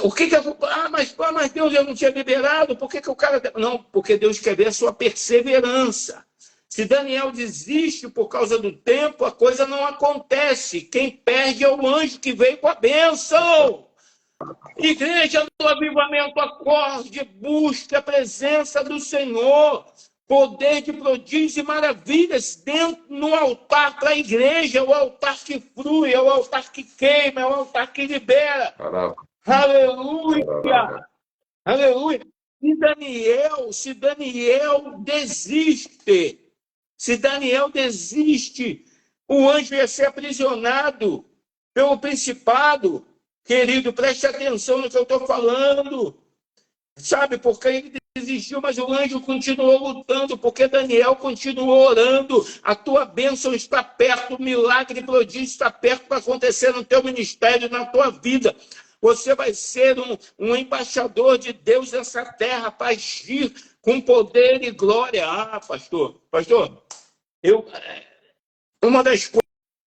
[SPEAKER 1] mas Deus, eu não tinha liberado, por que o cara... Não, porque Deus quer ver a sua perseverança. Se Daniel desiste por causa do tempo, a coisa não acontece. Quem perde é o anjo que veio com a bênção. Igreja do Avivamento, acorde, busque a presença do Senhor. Poder de prodígios e maravilhas dentro no altar para a igreja, é o altar que flui, é o altar que queima, é o altar que libera.
[SPEAKER 2] Caraca.
[SPEAKER 1] Aleluia! Aleluia! Se Daniel desiste, o anjo ia ser aprisionado pelo principado. Querido, preste atenção no que eu estou falando. Sabe, porque ele desistiu, mas o anjo continuou lutando, porque Daniel continuou orando. A tua bênção está perto, o milagre e prodígio está perto para acontecer no teu ministério, na tua vida. Você vai ser um embaixador de Deus nessa terra para agir com poder e glória. Pastor, uma das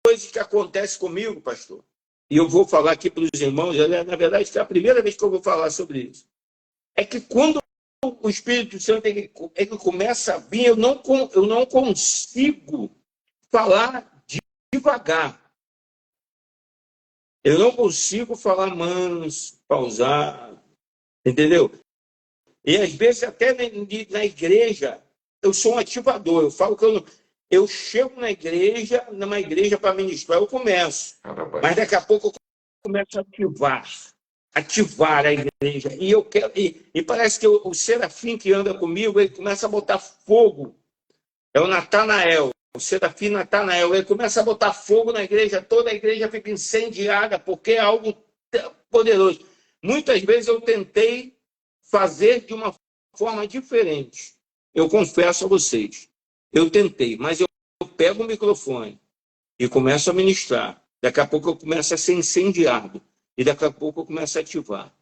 [SPEAKER 1] coisas que acontece comigo, pastor, e eu vou falar aqui para os irmãos, na verdade, é a primeira vez que eu vou falar sobre isso, é que quando o Espírito Santo ele começa a vir, eu não consigo falar devagar. Eu não consigo falar manso, pausar, entendeu? E às vezes até na igreja eu sou um ativador. Eu falo que eu chego numa igreja para ministrar, eu começo. Mas daqui a pouco eu começo a ativar a igreja. E eu quero, e parece que o serafim que anda comigo, ele começa a botar fogo. É o Natanael, o serafim Natanael. Ele começa a botar fogo na igreja, toda a igreja fica incendiada, porque é algo poderoso. Muitas vezes eu tentei fazer de uma forma diferente. Eu confesso a vocês. Eu tentei, mas eu pego o microfone e começo a ministrar. Daqui a pouco eu começo a ser incendiado. E daqui a pouco eu começo a ativar.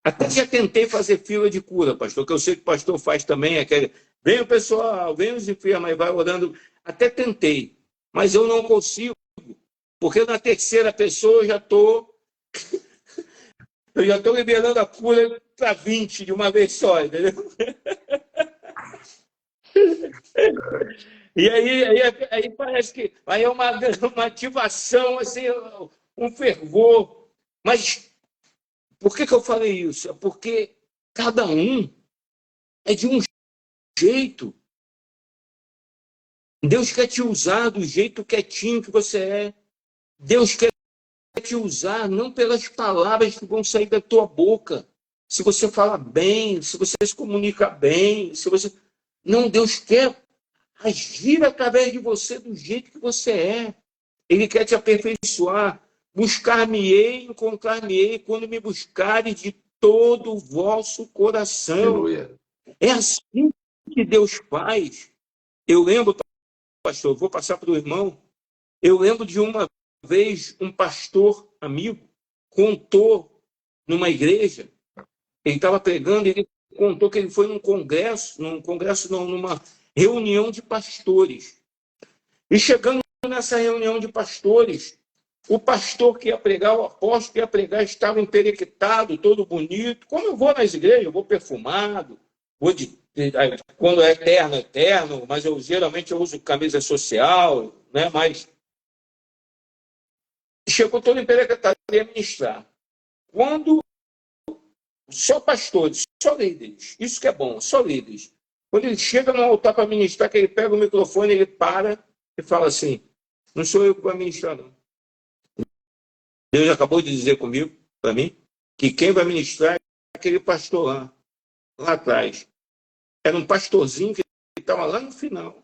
[SPEAKER 1] Até já tentei fazer fila de cura, pastor, que eu sei que o pastor faz também. Vem o pessoal, vem os enfermos, aí vai orando. Até tentei, mas eu não consigo. Porque na terceira pessoa eu já estou liberando a cura para 20 de uma vez só, entendeu? E aí parece que aí é uma ativação, assim, um fervor. Mas por que eu falei isso? É porque cada um é de um jeito. Deus quer te usar do jeito quietinho que você é. Deus quer te usar não pelas palavras que vão sair da tua boca. Se você fala bem, se você se comunica bem, se você... Não, Deus quer agir através de você do jeito que você é. Ele quer te aperfeiçoar. Buscar-me-ei, encontrar-me-ei, quando me buscares de todo o vosso coração.
[SPEAKER 2] Aleluia.
[SPEAKER 1] É assim que Deus faz. Eu lembro, pastor, vou passar para o irmão. Eu lembro de uma vez um pastor amigo contou numa igreja, ele estava pregando, ele contou que ele foi numa reunião de pastores. E chegando nessa reunião de pastores, o pastor que ia pregar, o apóstolo que ia pregar, estava emperequetado, todo bonito. Como eu vou nas igrejas, eu vou perfumado, quando é eterno, eterno, mas geralmente eu uso camisa social, né? Mas chegou todo emperequetado e ia ministrar. Quando só pastores, só líderes, isso que é bom, só líderes. Quando ele chega no altar para ministrar, que ele pega o microfone, ele para e fala assim: não sou eu que vou ministrar, não. Deus acabou de dizer comigo, para mim, que quem vai ministrar é aquele pastor lá atrás. Era um pastorzinho que estava lá no final,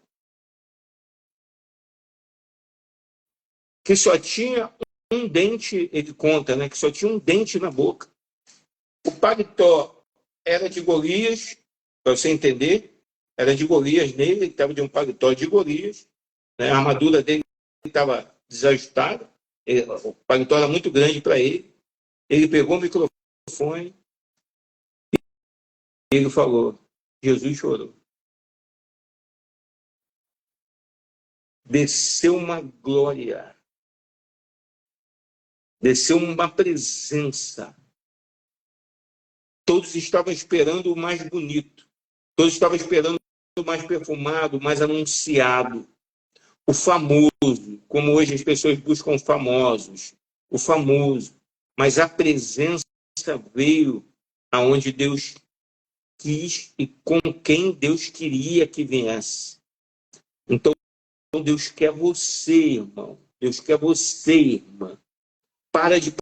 [SPEAKER 1] que só tinha um dente, ele conta, né? Que só tinha um dente na boca. O paletó era de Golias, para você entender, era de Golias nele, ele estava de um paletó de Golias, né? A armadura dele estava desajustada, o paletó era muito grande para ele. Ele pegou o microfone e ele falou: Jesus chorou. Desceu uma glória, desceu uma presença. Todos estavam esperando o mais bonito, todos estavam esperando o mais perfumado, o mais anunciado, o famoso, como hoje as pessoas buscam famosos, o famoso. Mas a presença veio aonde Deus quis e com quem Deus queria que viesse. Então, Deus quer você, irmão. Deus quer você, irmã. Para de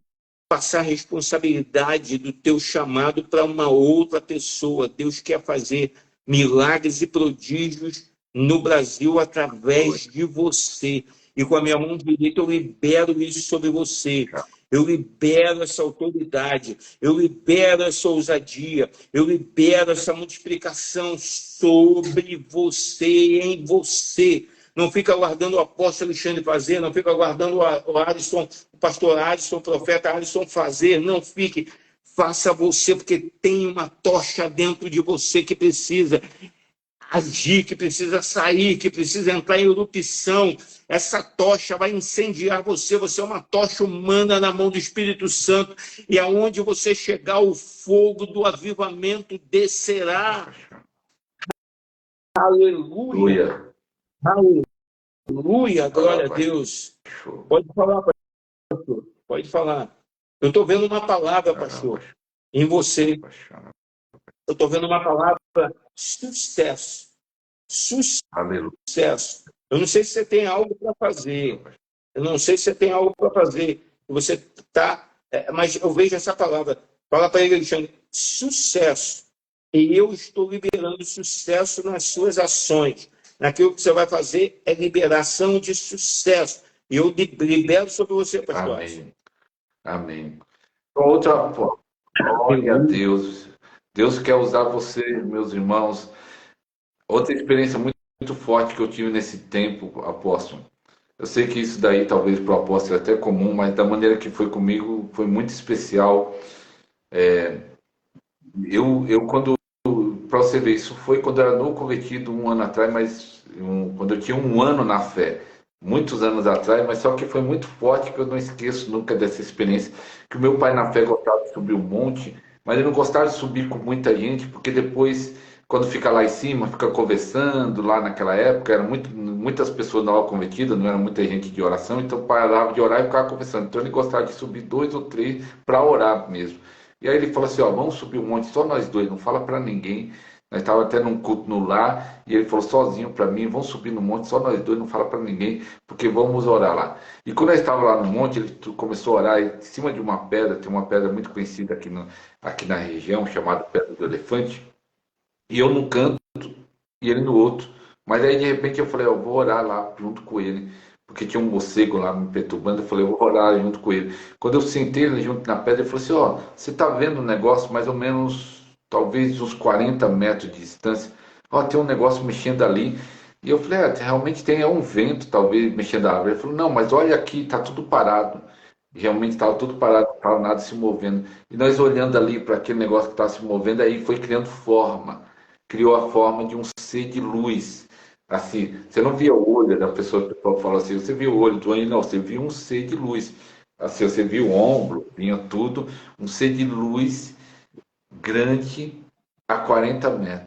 [SPEAKER 1] passar a responsabilidade do teu chamado para uma outra pessoa. Deus quer fazer milagres e prodígios no Brasil através de você. E com a minha mão direita eu libero isso sobre você. Eu libero essa autoridade, eu libero essa ousadia, eu libero essa multiplicação sobre você, em você. Não fica aguardando o apóstolo Alexandre fazer, não fica aguardando o Alisson, o pastor Alisson, o profeta Alisson fazer, não fique. Faça você, porque tem uma tocha dentro de você que precisa agir, que precisa sair, que precisa entrar em erupção. Essa tocha vai incendiar você. Você é uma tocha humana na mão do Espírito Santo. E aonde você chegar, o fogo do avivamento descerá. Aleluia. Aleluia. Aleluia, glória a Deus.
[SPEAKER 2] Show.
[SPEAKER 1] Pode falar, pastor. Pode falar. Eu estou vendo uma palavra, pastor, em você. Eu estou vendo uma palavra sucesso.
[SPEAKER 2] Aleluia.
[SPEAKER 1] Sucesso. Eu não sei se você tem algo para fazer. Eu não sei se você tem algo para fazer. Você está. Mas eu vejo essa palavra. Fala para ele, Alexandre, sucesso. E eu estou liberando sucesso nas suas ações. Naquilo que você vai fazer é liberação de sucesso. E eu libero sobre você, pastor.
[SPEAKER 2] Amém. Amém. Outra forma. Glória a Deus. Deus quer usar você, meus irmãos. Outra experiência muito forte que eu tive nesse tempo, apóstolo. Eu sei que isso daí talvez para o apóstolo é até comum, mas da maneira que foi comigo foi muito especial. Eu quando, para você ver, isso foi quando eu era novo convertido 1 ano atrás, mas quando eu tinha 1 ano na fé, muitos anos atrás, mas só que foi muito forte que eu não esqueço nunca dessa experiência, que o meu pai na fé gostava de subir um monte, mas ele não gostava de subir com muita gente, porque depois, quando fica lá em cima, fica conversando, lá naquela época, eram muitas pessoas novas convertidas, não era muita gente de oração, então parava de orar e ficava conversando. Então ele gostava de subir 2 ou 3 para orar mesmo. E aí ele falou assim, ó, vamos subir um monte, só nós dois, não fala para ninguém. Nós estávamos até num culto no lar, e ele falou sozinho para mim, vamos subir no monte, só nós dois, não fala para ninguém, porque vamos orar lá. E quando nós estávamos lá no monte, ele começou a orar em cima de uma pedra, tem uma pedra muito conhecida aqui na região, chamada Pedra do Elefante, e eu num canto, e ele no outro. Mas aí de repente eu falei, eu vou orar lá junto com ele, porque tinha um morcego lá me perturbando, eu falei, eu vou orar junto com ele. Quando eu sentei ele junto na pedra, ele falou assim, ó, você está vendo um negócio mais ou menos, talvez uns 40 metros de distância, ó, tem um negócio mexendo ali. E eu falei, realmente tem um vento, talvez, mexendo a árvore. Ele falou, não, mas olha aqui, tá tudo parado. Realmente estava tudo parado, não estava nada se movendo. E nós olhando ali para aquele negócio que estava se movendo, aí foi criando forma. Criou a forma de um ser de luz. Assim, você não via o olho da pessoa, o pessoal fala assim, você viu o olho do anjo? Não, você viu um ser de luz. Assim, você viu o ombro, vinha tudo, um ser de luz grande a 40 metros.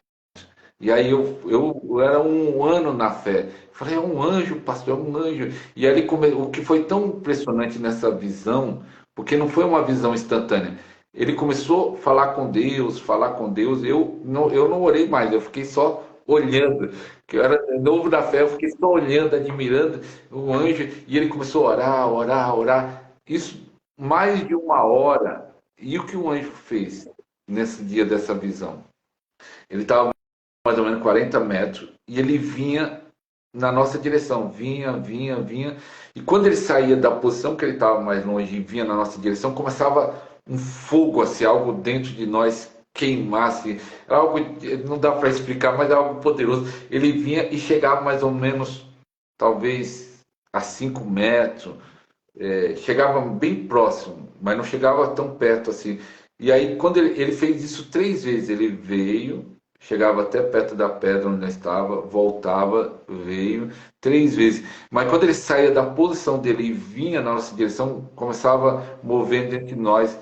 [SPEAKER 2] E aí eu era 1 ano na fé. Falei, é um anjo, pastor, é um anjo. E aí o que foi tão impressionante nessa visão, porque não foi uma visão instantânea. Ele começou a falar com Deus. Eu não orei mais, eu fiquei só olhando. Que eu era novo na fé, eu fiquei só olhando, admirando o anjo. E ele começou a orar, orar, orar. Isso mais de 1 hora. E o que o anjo fez nesse dia dessa visão? Ele estava mais ou menos 40 metros, e ele vinha na nossa direção, vinha, vinha, vinha, e quando ele saía da posição que ele estava mais longe e vinha na nossa direção, começava um fogo, assim, algo dentro de nós queimasse, era algo, não dá para explicar, mas é algo poderoso. Ele vinha e chegava mais ou menos, talvez a 5 metros, chegava bem próximo, mas não chegava tão perto assim. E aí, quando ele fez isso 3 vezes, ele veio, chegava até perto da pedra onde nós estava, voltava, veio 3 vezes. Mas quando ele saía da posição dele e vinha na nossa direção, começava a mover dentro de nós,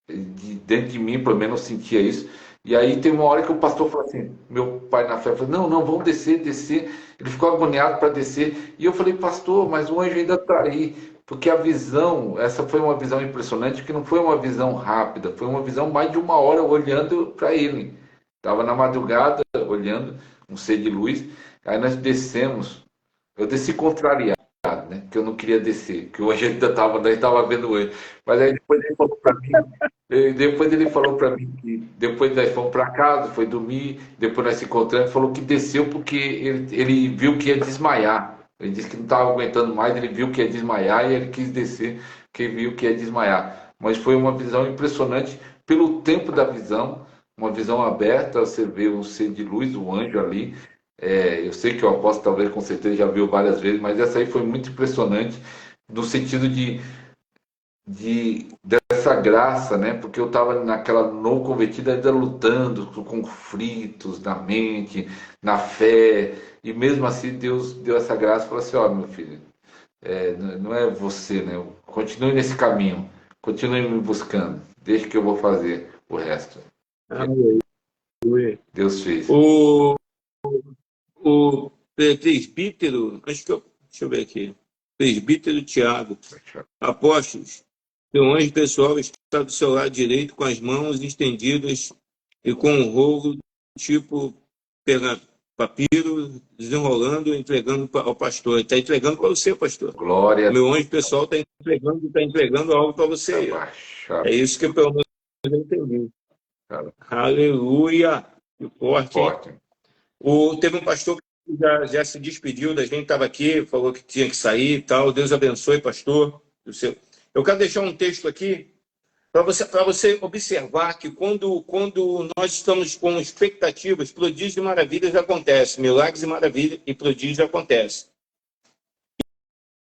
[SPEAKER 2] dentro de mim, pelo menos eu sentia isso. E aí tem uma hora que o pastor falou assim, meu pai na fé falou, não, não, vamos descer, descer. Ele ficou agoniado para descer. E eu falei, pastor, mas o anjo ainda está aí. Porque a visão, essa foi uma visão impressionante, que não foi uma visão rápida, foi uma visão mais de 1 hora olhando para ele. Estava na madrugada olhando um ser de luz, aí nós descemos. Eu desci contrariado, né? Que eu não queria descer, que o anjo ainda estava vendo o anjo. Mas aí depois ele falou para mim que depois nós fomos para casa, foi dormir, depois nós se encontramos, falou que desceu porque ele viu que ia desmaiar. Ele disse que não estava aguentando mais, ele viu que ia desmaiar e ele quis descer, porque viu que ia desmaiar. Mas foi uma visão impressionante pelo tempo da visão, uma visão aberta, você vê um ser de luz, um anjo ali. Eu sei que o apóstolo talvez com certeza já viu várias vezes, mas essa aí foi muito impressionante no sentido dessa graça, né? Porque eu estava naquela não convertida ainda lutando com conflitos na mente, na fé, e mesmo assim Deus deu essa graça e falou assim, ó, meu filho, não é você, né? Continue nesse caminho, continue me buscando, deixa que eu vou fazer o resto. Deus fez.
[SPEAKER 1] O presbítero, acho que deixa eu ver aqui, presbítero Tiago, apóstolos, seu anjo pessoal está do seu lado direito com as mãos estendidas e com um rolo tipo papiro, desenrolando, entregando ao pastor. Está entregando para você, pastor.
[SPEAKER 2] Glória.
[SPEAKER 1] Meu anjo pessoal está entregando algo para você. É isso que pelo menos eu entendi. Aleluia! Que forte, hein? Teve um pastor que já se despediu da gente, estava aqui, falou que tinha que sair e tal. Deus abençoe, pastor. Eu quero deixar um texto aqui para você observar que quando nós estamos com expectativas, prodígios e maravilhas acontecem, milagres e maravilhas e prodígios acontecem.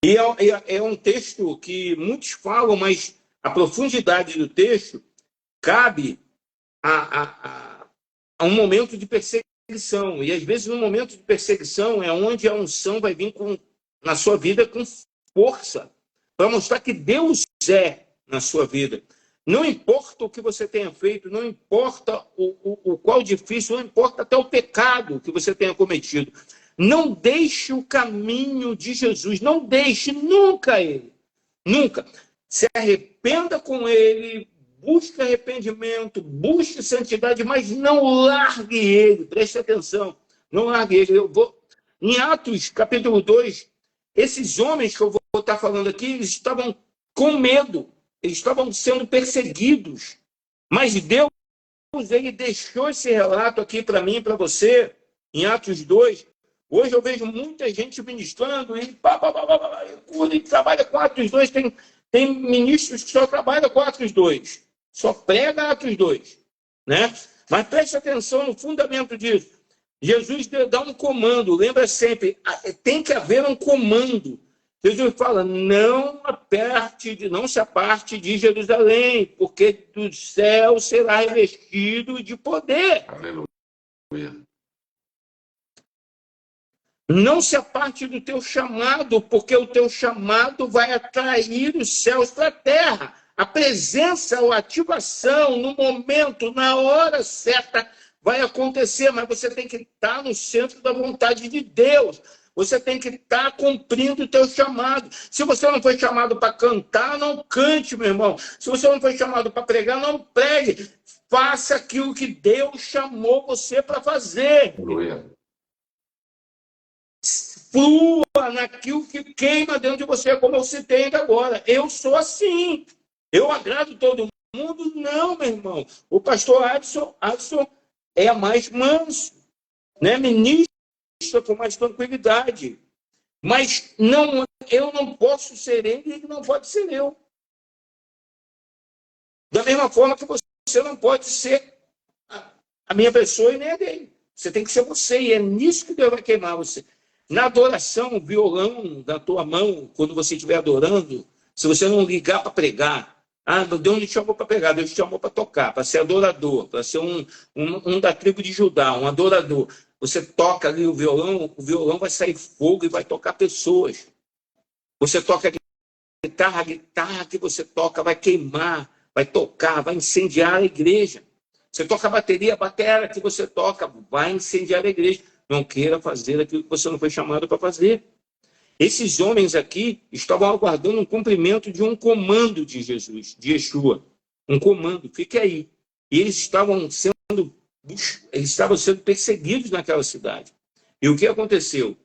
[SPEAKER 1] E é um texto que muitos falam, mas a profundidade do texto cabe a um momento de perseguição. E às vezes no momento de perseguição é onde a unção vai vir na sua vida com força, para mostrar que Deus é na sua vida. Não importa o que você tenha feito, não importa o qual difícil, não importa até o pecado que você tenha cometido. Não deixe o caminho de Jesus, não deixe nunca ele. Nunca. Se arrependa com ele, busque arrependimento, busque santidade, mas não largue ele. Preste atenção, não largue ele. Em Atos, capítulo 2, esses homens que eu vou estar falando aqui, eles estavam com medo. Eles estavam sendo perseguidos. Mas Deus, ele deixou esse relato aqui para mim e para você, em Atos 2. Hoje eu vejo muita gente ministrando e trabalha com Atos 2. Tem ministros que só trabalham com Atos 2. Só prega Atos 2. Né? Mas preste atenção no fundamento disso. Jesus dá um comando. Lembra sempre, tem que haver um comando. Jesus fala, não se aparte de Jerusalém, porque do céu será revestido de poder.
[SPEAKER 2] Aleluia.
[SPEAKER 1] Não se aparte do teu chamado, porque o teu chamado vai atrair os céus para a terra. A presença ou ativação no momento, na hora certa, vai acontecer, mas você tem que estar no centro da vontade de Deus. Você tem que estar cumprindo o teu chamado. Se você não foi chamado para cantar, não cante, meu irmão. Se você não foi chamado para pregar, não pregue. Faça aquilo que Deus chamou você para fazer.
[SPEAKER 2] Aleluia.
[SPEAKER 1] Flua naquilo que queima dentro de você, como eu citei ainda agora. Eu sou assim. Eu agrado todo mundo? Não, meu irmão. O pastor Adson é mais manso, né? Ministra com mais tranquilidade. Mas eu não posso ser ele e ele não pode ser eu. Da mesma forma que você não pode ser a minha pessoa e nem a dele. Você tem que ser você, e é nisso que Deus vai queimar você. Na adoração, o violão da tua mão, quando você estiver adorando, se você não ligar para pregar, Deus não te chamou para pregar, Deus te chamou para tocar, para ser adorador, para ser um da tribo de Judá, um adorador. Você toca ali o violão vai sair fogo e vai tocar pessoas. Você toca a guitarra que você toca vai queimar, vai tocar, vai incendiar a igreja. Você toca a bateria que você toca vai incendiar a igreja. Não queira fazer aquilo que você não foi chamado para fazer. Esses homens aqui estavam aguardando um cumprimento de um comando de Jesus, de Yeshua. Um comando, fique aí. E eles estavam sendo perseguidos naquela cidade. E o que aconteceu?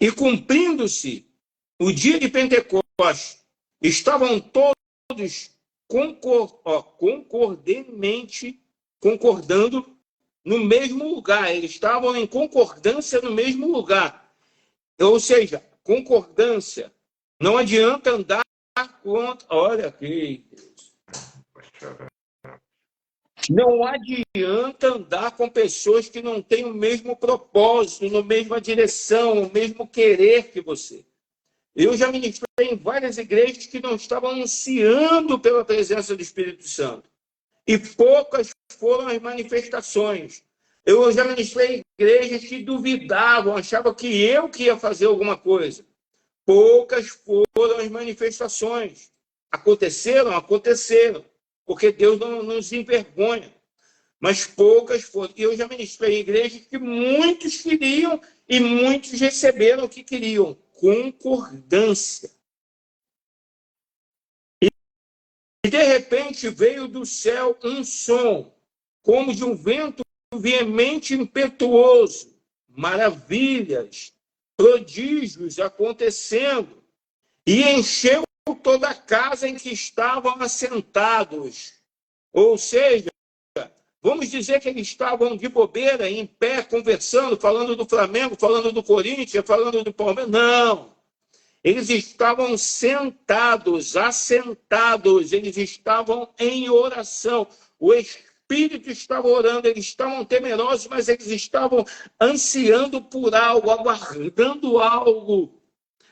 [SPEAKER 1] E cumprindo-se o dia de Pentecostes, estavam todos concordando no mesmo lugar. Eles estavam em concordância no mesmo lugar. Ou seja, concordância. Não adianta andar contra... Olha aqui. Não adianta andar com pessoas que não têm o mesmo propósito, na mesma direção, o mesmo querer que você. Eu já ministrei em várias igrejas que não estavam ansiando pela presença do Espírito Santo. E poucas foram as manifestações. Eu já ministrei em igrejas que duvidavam, achavam que eu que ia fazer alguma coisa. Poucas foram as manifestações. Aconteceram, porque Deus não nos envergonha. mas poucas foram. E eu já ministrei em igrejas que muitos queriam e muitos receberam o que queriam, concordância. E de repente veio do céu um som, como de um vento veemente e impetuoso, maravilhas, prodígios acontecendo, e encheu toda a casa em que estavam assentados. Ou seja, vamos dizer que eles estavam de bobeira, em pé, conversando, falando do Flamengo, falando do Corinthians, falando do Palmeiras. Não! Eles estavam sentados, assentados, eles estavam em oração. O Espírito estava orando, eles estavam temerosos, mas eles estavam ansiando por algo, aguardando algo.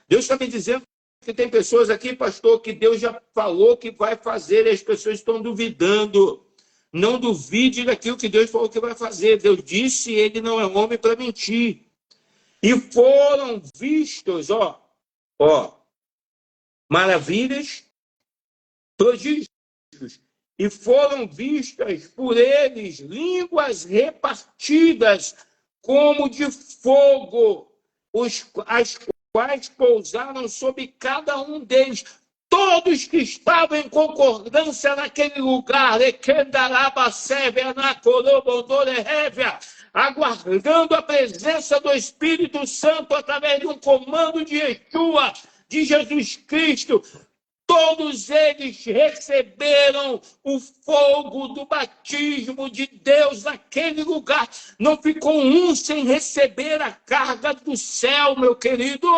[SPEAKER 1] Deus está me dizendo que tem pessoas aqui, pastor, que Deus já falou que vai fazer, e as pessoas estão duvidando. Não duvide daquilo que Deus falou que vai fazer. Deus disse, ele não é homem para mentir. E foram vistos, maravilhas, prodígios, e foram vistas por eles línguas repartidas como de fogo, as quais pousaram sobre cada um deles. Todos que estavam em concordância naquele lugar, aguardando a presença do Espírito Santo através de um comando de Yeshua, de Jesus Cristo, todos eles receberam o fogo do batismo de Deus naquele lugar. Não ficou um sem receber a carga do céu, meu querido.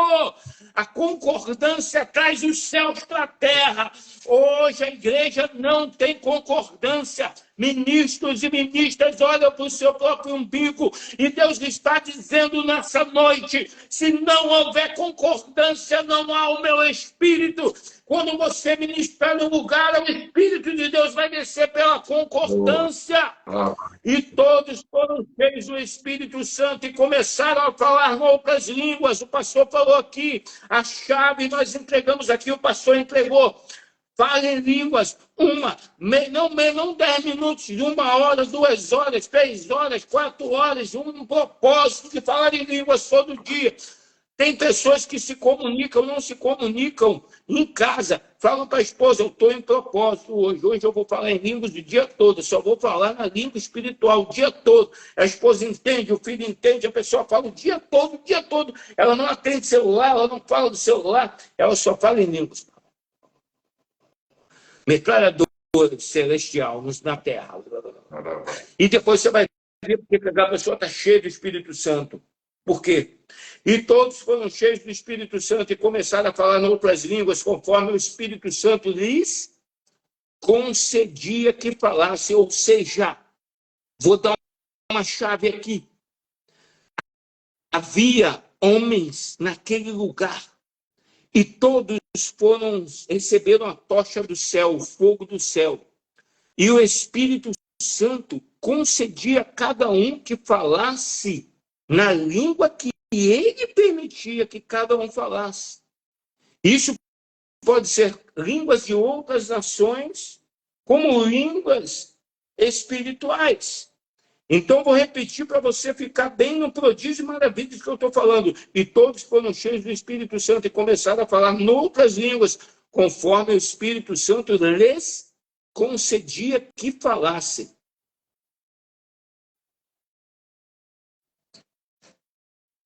[SPEAKER 1] A concordância traz os céus para a terra. Hoje a igreja não tem concordância. Ministros e ministras olham para o seu próprio umbigo e Deus está dizendo nessa noite, se não houver concordância, não há o meu Espírito. Quando você ministrar no lugar, o Espírito de Deus vai descer pela concordância. E todos foram cheios do Espírito Santo e começaram a falar outras línguas. O pastor falou aqui, a chave nós entregamos aqui, o pastor entregou. Fale em línguas, não 10 minutos, 1 hora, 2 horas, 3 horas, 4 horas, um propósito de falar em línguas todo dia. Tem pessoas que se comunicam, não se comunicam em casa. Falam para a esposa, eu estou em propósito hoje eu vou falar em línguas o dia todo, só vou falar na língua espiritual o dia todo. A esposa entende, o filho entende, a pessoa fala o dia todo. Ela não atende celular, ela não fala do celular, ela só fala em línguas. Metralhadora celestial na terra. E depois você vai ver porque a pessoa está cheia do Espírito Santo. Por quê? E todos foram cheios do Espírito Santo e começaram a falar em outras línguas, conforme o Espírito Santo lhes concedia que falasse. Ou seja, vou dar uma chave aqui. Havia homens naquele lugar e todos receberam a tocha do céu, o fogo do céu. E o Espírito Santo concedia a cada um que falasse na língua que ele permitia que cada um falasse. Isso pode ser línguas de outras nações, como línguas espirituais. Então, vou repetir para você ficar bem no prodígio e maravilhas que eu estou falando. E todos foram cheios do Espírito Santo e começaram a falar em outras línguas, conforme o Espírito Santo lhes concedia que falassem.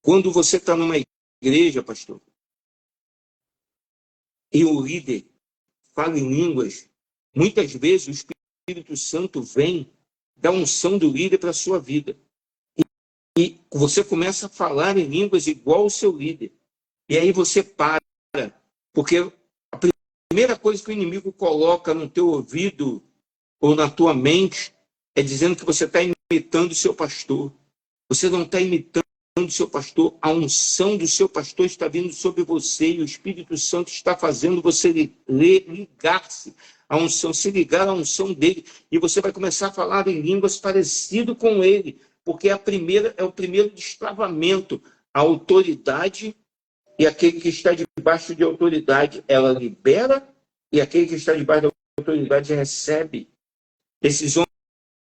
[SPEAKER 1] Quando você está numa igreja, pastor, e o líder fala em línguas, muitas vezes o Espírito Santo vem da unção do líder para a sua vida. E você começa a falar em línguas igual o seu líder. E aí você para, porque a primeira coisa que o inimigo coloca no teu ouvido ou na tua mente é dizendo que você está imitando o seu pastor. Você não está imitando do seu pastor, a unção do seu pastor está vindo sobre você e o Espírito Santo está fazendo você ligar-se à unção, se ligar à unção dele e você vai começar a falar em línguas parecido com ele, porque é o primeiro destravamento. A autoridade e aquele que está debaixo de autoridade, ela libera e aquele que está debaixo da autoridade recebe. Esses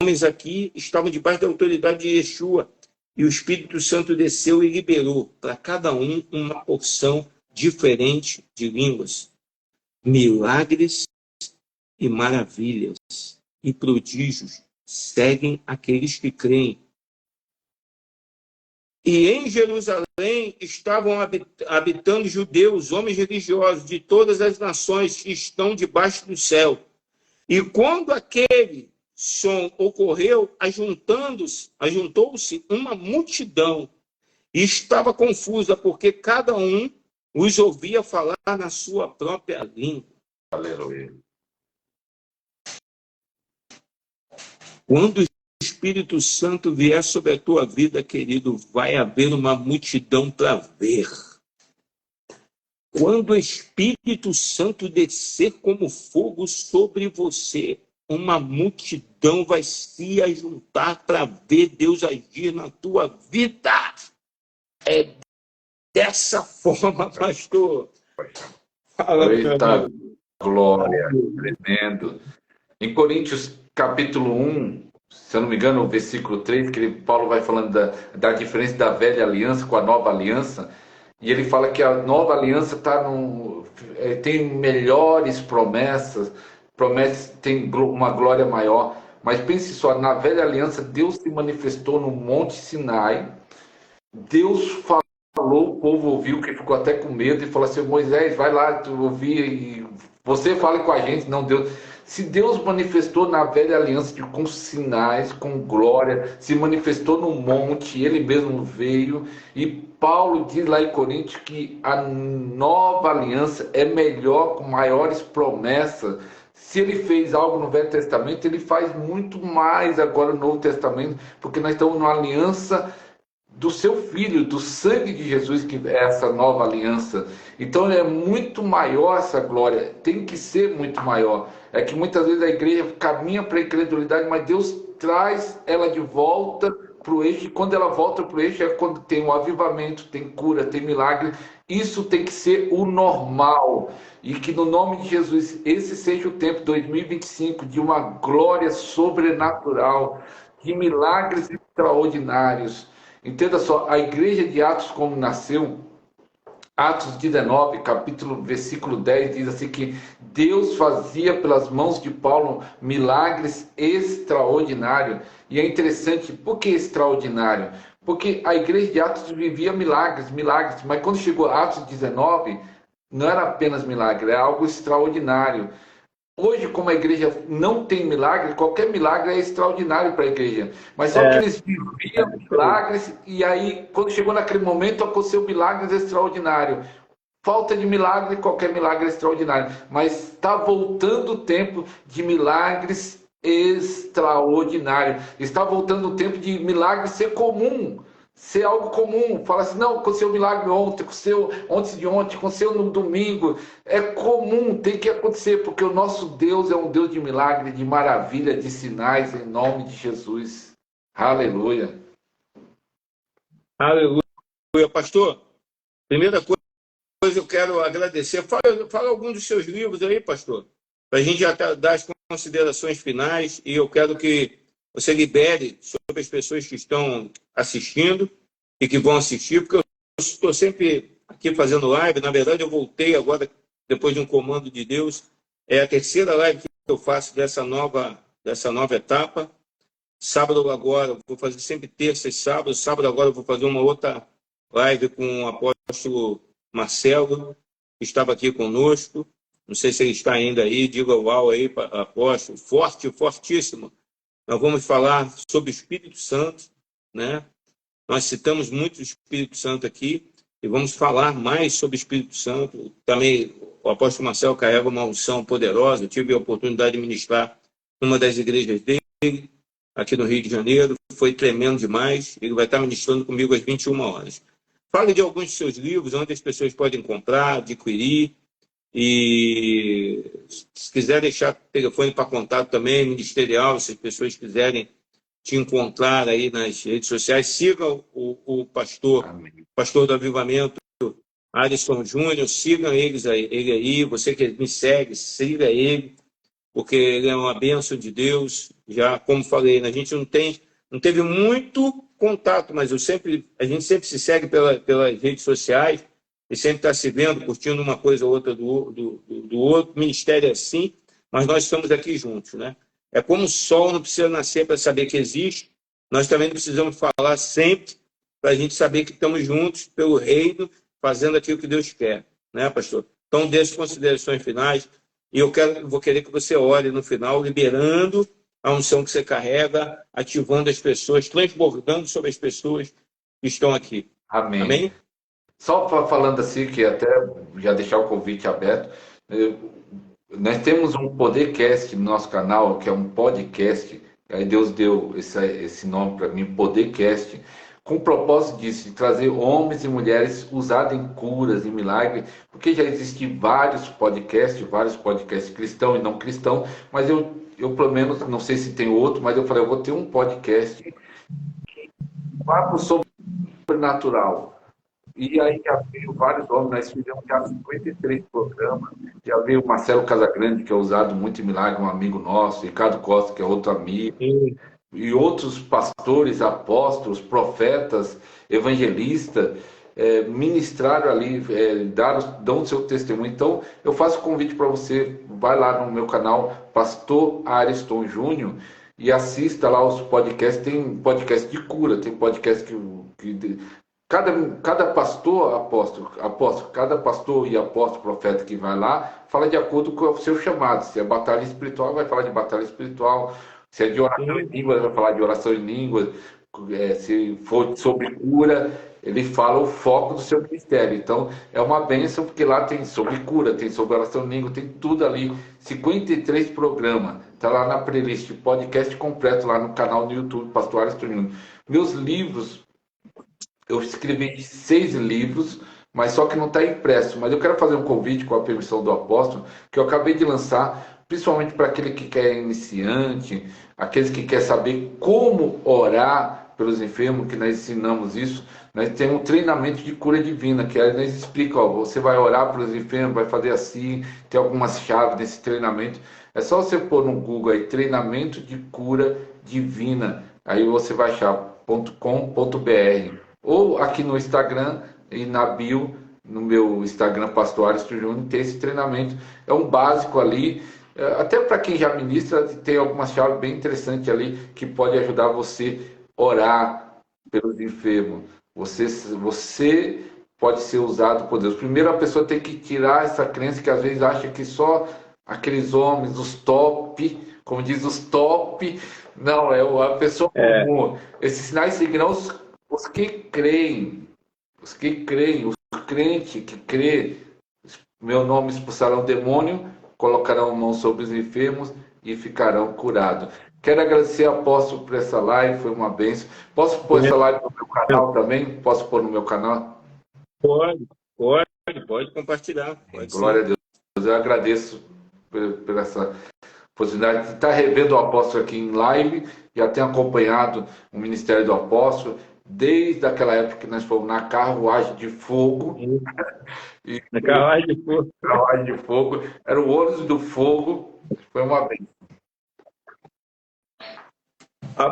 [SPEAKER 1] homens aqui estavam debaixo da autoridade de Yeshua, e o Espírito Santo desceu e liberou para cada um uma porção diferente de línguas, milagres e maravilhas e prodígios seguem aqueles que creem. E em Jerusalém estavam habitando judeus, homens religiosos de todas as nações que estão debaixo do céu. E quando aquele som ocorreu, ajuntou-se uma multidão e estava confusa, porque cada um os ouvia falar na sua própria língua.
[SPEAKER 2] Aleluia.
[SPEAKER 1] Quando o Espírito Santo vier sobre a tua vida, querido, vai haver uma multidão para ver. Quando o Espírito Santo descer como fogo sobre você, uma multidão vai se ajuntar para ver Deus agir na tua vida. É dessa forma, pastor.
[SPEAKER 2] Fala, eita glória, tremendo. Em Coríntios, capítulo 1, se eu não me engano, o versículo 3, que Paulo vai falando da diferença da velha aliança com a nova aliança, e ele fala que a nova aliança tem melhores promessas, tem uma glória maior. Mas pense só, na velha aliança, Deus se manifestou no Monte Sinai, Deus falou, o povo ouviu, que ficou até com medo, e falou assim: Moisés, vai lá, tu ouvir, e você fale com a gente. Não, Deus. Se Deus manifestou na velha aliança com sinais, com glória, se manifestou no monte, ele mesmo veio, e Paulo diz lá em Coríntios que a nova aliança é melhor, com maiores promessas. Se ele fez algo no Velho Testamento, ele faz muito mais agora no Novo Testamento, porque nós estamos numa aliança do seu Filho, do sangue de Jesus, que é essa nova aliança. Então é muito maior essa glória, tem que ser muito maior. É que muitas vezes a igreja caminha para a incredulidade, mas Deus traz ela de volta para o eixo, e quando ela volta para o eixo é quando tem um avivamento, tem cura, tem milagre. Isso tem que ser o normal, e que no nome de Jesus esse seja o tempo 2025 de uma glória sobrenatural, de milagres extraordinários. Entenda só, a igreja de Atos como nasceu, Atos 19, versículo 10, diz assim que Deus fazia pelas mãos de Paulo milagres extraordinários. E é interessante, por que extraordinário? Porque a igreja de Atos vivia milagres, mas quando chegou a Atos 19, não era apenas milagre, é algo extraordinário. Hoje, como a igreja não tem milagre, qualquer milagre é extraordinário para a igreja. Mas só que eles viviam milagres, e aí, quando chegou naquele momento, aconteceu milagres extraordinários. Falta de milagre, qualquer milagre é extraordinário. Mas está voltando o tempo de milagres extraordinários. Está voltando o tempo de milagre ser comum. Ser algo comum, fala assim: não, aconteceu um milagre ontem, aconteceu antes de ontem, aconteceu no domingo. É comum, tem que acontecer, porque o nosso Deus é um Deus de milagre, de maravilha, de sinais, em nome de Jesus. Aleluia.
[SPEAKER 1] Aleluia. Pastor, primeira coisa eu quero agradecer. Fala algum dos seus livros aí, pastor, para a gente já dar as considerações finais, e eu quero que você libere sobre as pessoas que estão assistindo e que vão assistir, porque eu estou sempre aqui fazendo live. Na verdade, eu voltei agora, depois de um comando de Deus. É a terceira live que eu faço dessa nova etapa. Sábado agora, vou fazer sempre terça e sábado. Sábado agora eu vou fazer uma outra live com o apóstolo Marcelo, que estava aqui conosco. Não sei se ele está ainda aí, diga uau aí, apóstolo. Fortíssimo. Nós vamos falar sobre o Espírito Santo, né? Nós citamos muito o Espírito Santo aqui, e vamos falar mais sobre o Espírito Santo. Também o apóstolo Marcelo carrega uma unção poderosa. Eu tive a oportunidade de ministrar numa das igrejas dele, aqui no Rio de Janeiro. Foi tremendo demais. Ele vai estar ministrando comigo às 21 horas. Fale de alguns de seus livros, onde as pessoas podem comprar, adquirir. E se quiser deixar telefone para contato também, ministerial, se as pessoas quiserem te encontrar aí nas redes sociais, siga o pastor do Avivamento, Alisson Júnior, siga ele aí, você que me segue, siga ele, porque ele é uma bênção de Deus. Já, como falei, a gente não teve muito contato, mas a gente sempre se segue pelas redes sociais e sempre está se vendo, curtindo uma coisa ou outra do outro. Ministério é assim, mas nós estamos aqui juntos, né? É como o sol não precisa nascer para saber que existe, nós também não precisamos falar sempre para a gente saber que estamos juntos pelo reino, fazendo aquilo que Deus quer, né, pastor? Então, dê as considerações finais, e vou querer que você ore no final, liberando a unção que você carrega, ativando as pessoas, transbordando sobre as pessoas que estão aqui.
[SPEAKER 2] Amém.
[SPEAKER 1] Amém?
[SPEAKER 2] Só falando assim, que até já deixar o convite aberto, nós temos um Podercast no nosso canal, que é um podcast, aí Deus deu esse nome para mim, Podercast, com o propósito disso, de trazer homens e mulheres usados em curas, em milagres, porque já existem vários podcasts cristãos e não cristãos, mas eu pelo menos, não sei se tem outro, mas eu falei, eu vou ter um podcast que fala sobre sobrenatural. E aí já veio vários homens, nós fizemos já 53 programas, já veio o Marcelo Casagrande, que é usado muito em milagre, um amigo nosso, Ricardo Costa, que é outro amigo, e outros pastores, apóstolos, evangelistas, ministraram ali, dão o seu testemunho. Então, eu faço o convite para você, vai lá no meu canal, Pastor Ariston Júnior, e assista lá os podcasts. Tem podcast de cura, tem podcast que cada pastor, apóstolo, cada pastor e apóstolo, profeta que vai lá, fala de acordo com o seu chamado. Se é batalha espiritual, vai falar de batalha espiritual. Se é de oração em línguas, vai falar de oração em línguas. Se for sobre cura, ele fala o foco do seu ministério. Então, é uma bênção, porque lá tem sobre cura, tem sobre oração em língua, tem tudo ali. 53 programas. Está lá na playlist, podcast completo lá no canal do YouTube, Pastor Ariston Júnior. Meus livros, eu escrevi 6 livros, mas só que não está impresso. Mas eu quero fazer um convite, com a permissão do apóstolo, que eu acabei de lançar, principalmente para aquele que quer iniciante, aqueles que quer saber como orar pelos enfermos, que nós ensinamos isso. Nós temos um treinamento de cura divina, que aí nós explicamos, você vai orar pelos enfermos, vai fazer assim, tem algumas chaves desse treinamento. É só você pôr no Google aí, treinamento de cura divina, aí você vai achar .com.br. Ou aqui no Instagram e na bio, no meu Instagram, Pastor Ariston Júnior, tem esse treinamento. É um básico ali, até para quem já ministra, tem algumas chaves bem interessantes ali que pode ajudar você a orar pelos enfermos. Você pode ser usado por Deus. Primeiro, a pessoa tem que tirar essa crença que às vezes acha que só aqueles homens, os top, como diz os top, não, é a pessoa comum. Esses sinais seguirão os que creem, os crentes que crê, meu nome expulsarão o demônio, colocarão mão sobre os enfermos e ficarão curados. Quero agradecer ao apóstolo por essa live, foi uma bênção. Posso pôr essa live no meu canal também? Posso pôr no meu canal?
[SPEAKER 1] Pode compartilhar.
[SPEAKER 2] Glória a Deus. Eu agradeço por essa possibilidade de estar revendo o apóstolo aqui em live. Já tenho acompanhado o ministério do apóstolo desde aquela época que nós fomos na carruagem de fogo.
[SPEAKER 1] Na carruagem de fogo.
[SPEAKER 2] Carruagem de fogo. Era o ônibus do fogo. Foi uma bênção.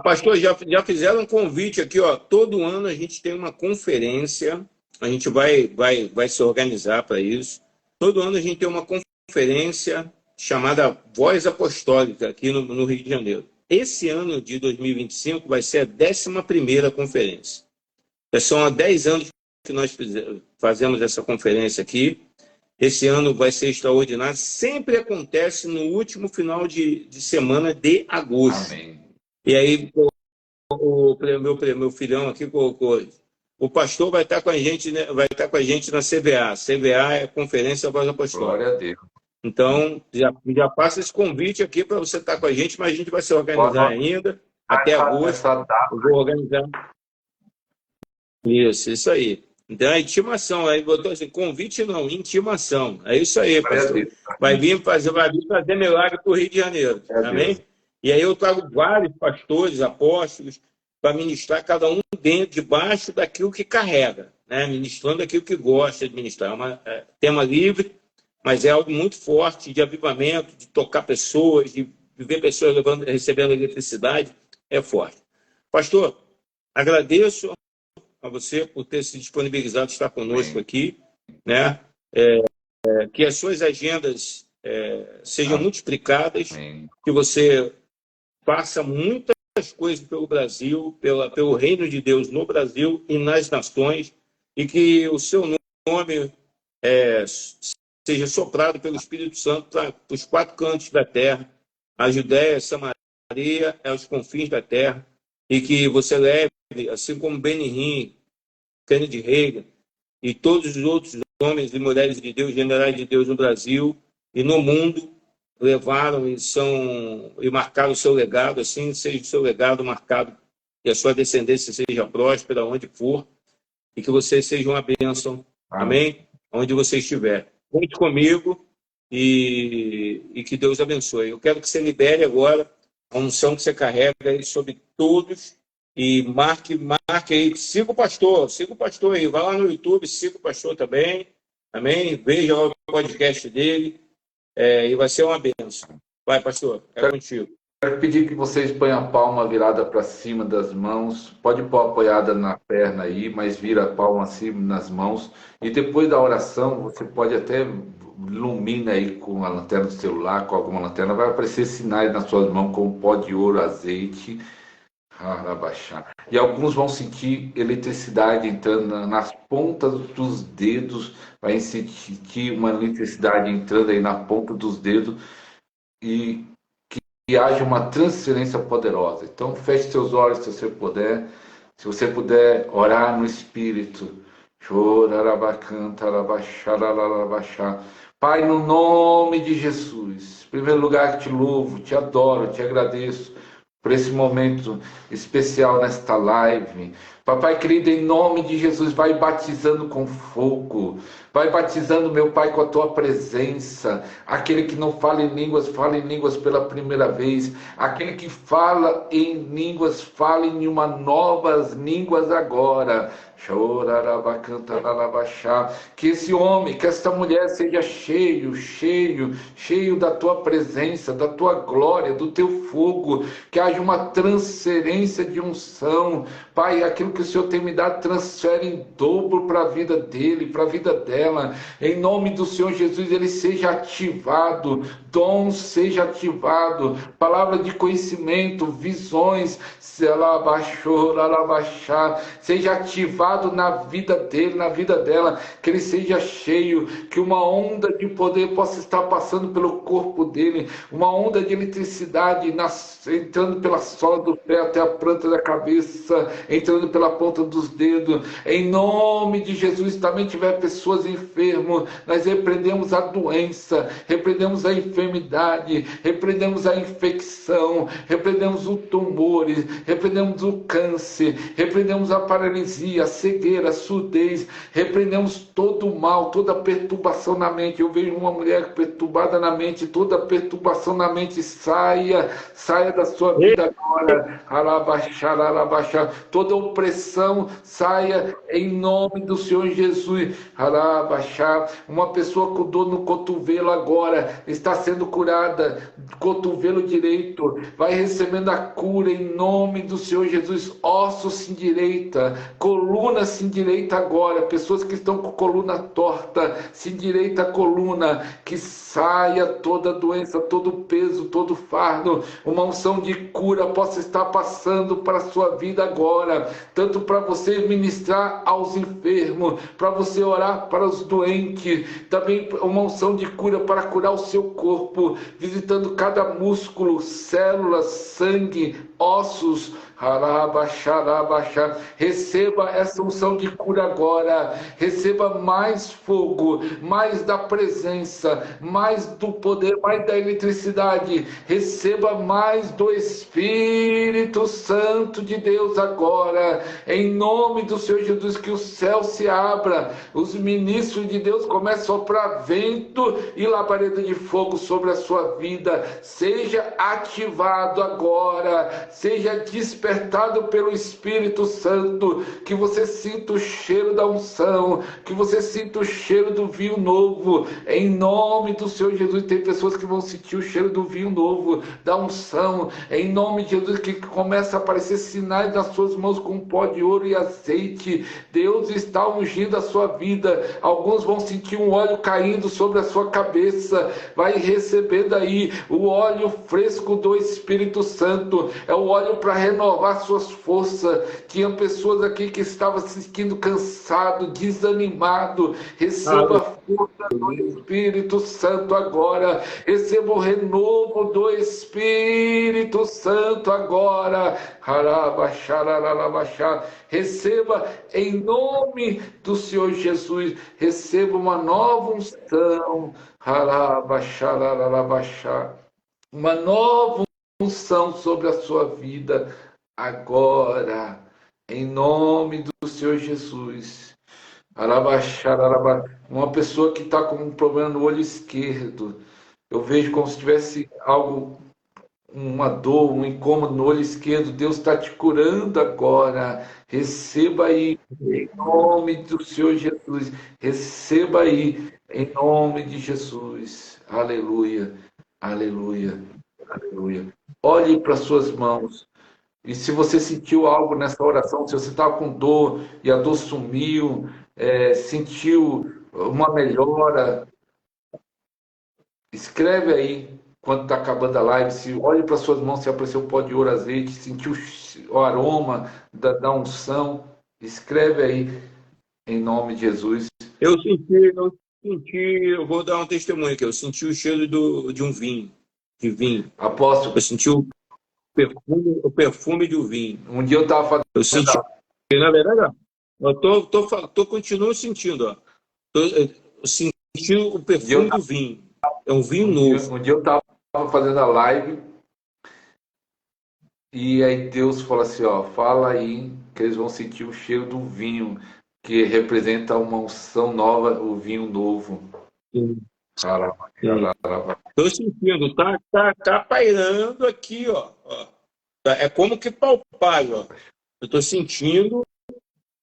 [SPEAKER 1] Pastor, já fizeram um convite aqui, ó. Todo ano a gente tem uma conferência, a gente vai se organizar para isso. Todo ano a gente tem uma conferência chamada Voz Apostólica aqui no Rio de Janeiro. Esse ano de 2025 vai ser a 11ª conferência. São há 10 anos que nós fazemos essa conferência aqui. Esse ano vai ser extraordinário. Sempre acontece no último final de semana de agosto.
[SPEAKER 2] Amém.
[SPEAKER 1] E aí, meu filhão aqui colocou, o pastor vai estar com a gente, né, vai estar com a gente na CVA. CVA é a Conferência Voz Apostólica.
[SPEAKER 2] Glória a Deus.
[SPEAKER 1] Então, já passa esse convite aqui para você estar com a gente, mas a gente vai se organizar ainda. Até agosto, eu vou organizar. Isso aí. Então, é intimação. Aí botou assim, convite não, intimação. É isso aí, pastor. Vai vir fazer milagre para o Rio de Janeiro. Amém? E aí eu trago vários pastores, apóstolos, para ministrar cada um debaixo daquilo que carrega, né? Ministrando aquilo que gosta de ministrar. É um tema livre, mas é algo muito forte de avivamento, de tocar pessoas, de ver pessoas recebendo eletricidade, é forte. Pastor, agradeço a você por ter se disponibilizado a estar conosco
[SPEAKER 2] Amém.
[SPEAKER 1] aqui, né? Que as suas agendas sejam multiplicadas,
[SPEAKER 2] Amém.
[SPEAKER 1] que você faça muitas coisas pelo Brasil, pelo reino de Deus no Brasil e nas nações, e que o seu nome seja soprado pelo Espírito Santo para os 4 cantos da terra, a Judéia, Samaria, aos confins da terra, e que você leve, assim como Benihim, Kennedy Reagan e todos os outros homens e mulheres de Deus, generais de Deus no Brasil e no mundo, levaram e marcaram o seu legado, assim seja o seu legado marcado e a sua descendência seja próspera onde for, e que você seja uma bênção, amém? Onde você estiver. Conte comigo e que Deus abençoe. Eu quero que você libere agora a unção que você carrega aí sobre todos e marque aí, siga o pastor aí, vai lá no YouTube, siga o pastor também, amém? Veja lá o podcast dele, e vai ser uma bênção. Vai, pastor, é contigo.
[SPEAKER 2] Quero pedir que vocês ponham a palma virada para cima das mãos. Pode pôr apoiada na perna aí, mas vira a palma acima nas mãos. E depois da oração, você pode até ilumina aí com a lanterna do celular, com alguma lanterna. Vai aparecer sinais nas suas mãos como pó de ouro, azeite. E alguns vão sentir eletricidade entrando nas pontas dos dedos. Vai sentir uma eletricidade entrando aí na ponta dos dedos. E que haja uma transferência poderosa. Então, feche seus olhos se você puder. Se você puder orar no Espírito. Pai, no nome de Jesus, em primeiro lugar, te louvo, te adoro, te agradeço por esse momento especial nesta live. Papai querido, em nome de Jesus, vai batizando com fogo, vai batizando, meu Pai, com a tua presença. Aquele que não fala em línguas pela primeira vez. Aquele que fala em línguas, fala em uma novas línguas agora. Que esse homem, que esta mulher seja cheio da tua presença, da tua glória, do teu fogo, que haja uma transferência de unção. Pai, aquilo que o Senhor tem me dado, transfere em dobro para a vida dele, para a vida dela. Em nome do Senhor Jesus, ele seja ativado, dom seja ativado, palavra de conhecimento, visões, seja ativado na vida dele, na vida dela, que ele seja cheio, que uma onda de poder possa estar passando pelo corpo dele, uma onda de eletricidade entrando pela sola do pé até a planta da cabeça, entrando pela ponta dos dedos. Em nome de Jesus, também tiver pessoas enfermas, nós repreendemos a doença, repreendemos a enfermidade, repreendemos a infecção, repreendemos o tumor, repreendemos o câncer, repreendemos a paralisia, a cegueira, a surdez, repreendemos todo o mal, toda perturbação na mente. Eu vejo uma mulher perturbada na mente, toda perturbação na mente saia da sua vida agora. Toda opressão saia em nome do Senhor Jesus. Uma pessoa com dor no cotovelo agora está sendo curada, cotovelo direito, vai recebendo a cura em nome do Senhor Jesus. Ossos se endireita, coluna se endireita agora. Pessoas que estão com coluna torta, se endireita a coluna, que saia toda doença, todo peso, todo fardo. Uma unção de cura possa estar passando para a sua vida agora, tanto para você ministrar aos enfermos, para você orar para os doentes, também uma unção de cura para curar o seu corpo, visitando cada músculo, células, sangue, ossos. Receba essa unção de cura agora. Receba mais fogo, mais da presença, mais do poder, mais da eletricidade. Receba mais do Espírito Santo de Deus agora. Em nome do Senhor Jesus, que o céu se abra. Os ministros de Deus comecem a soprar vento e labareda de fogo sobre sobre a sua vida seja ativado agora, seja despertado pelo Espírito Santo, que você sinta o cheiro da unção, que você sinta o cheiro do vinho novo, em nome do Senhor Jesus. Tem pessoas que vão sentir o cheiro do vinho novo, da unção, em nome de Jesus, que começa a aparecer sinais nas suas mãos com pó de ouro e azeite. Deus está ungindo a sua vida. Alguns vão sentir um óleo caindo sobre a sua cabeça. Vai receber daí o óleo fresco do Espírito Santo. É o óleo para renovar suas forças. Tinha pessoas aqui que estavam se sentindo cansado, desanimado. Receba a força do Espírito Santo agora. Receba o renovo do Espírito Santo agora. Receba em nome do Senhor Jesus. Receba uma nova unção. Uma nova unção sobre a sua vida agora, em nome do Senhor Jesus. Uma pessoa que está com um problema no olho esquerdo, eu vejo como se tivesse algo, uma dor, um incômodo no olho esquerdo. Deus está te curando agora. Receba aí, em nome do Senhor Jesus. Receba aí, em nome de Jesus. Aleluia, aleluia, aleluia. Olhe para suas mãos. E se você sentiu algo nessa oração, se você estava com dor e a dor sumiu, sentiu uma melhora, escreve aí quando está acabando a live. Se olhe para suas mãos, se apareceu um pó de ouro, azeite, sentiu o aroma da unção, escreve aí em nome de Jesus.
[SPEAKER 1] Eu senti, eu vou dar um testemunho aqui. Eu senti o cheiro de um vinho, de vinho.
[SPEAKER 2] Apóstolo,
[SPEAKER 1] Eu senti o perfume do vinho.
[SPEAKER 2] um dia eu estava fazendo.
[SPEAKER 1] Eu senti, na verdade, eu continuo sentindo, ó. Eu senti o perfume do vinho. É um vinho novo.
[SPEAKER 2] Um dia eu estava fazendo a live e aí Deus falou assim, ó, fala aí que eles vão sentir o cheiro do vinho, que representa uma unção nova, o vinho novo.
[SPEAKER 1] Estou sentindo, tá pairando aqui, ó. É como que palpável, ó. Eu estou sentindo,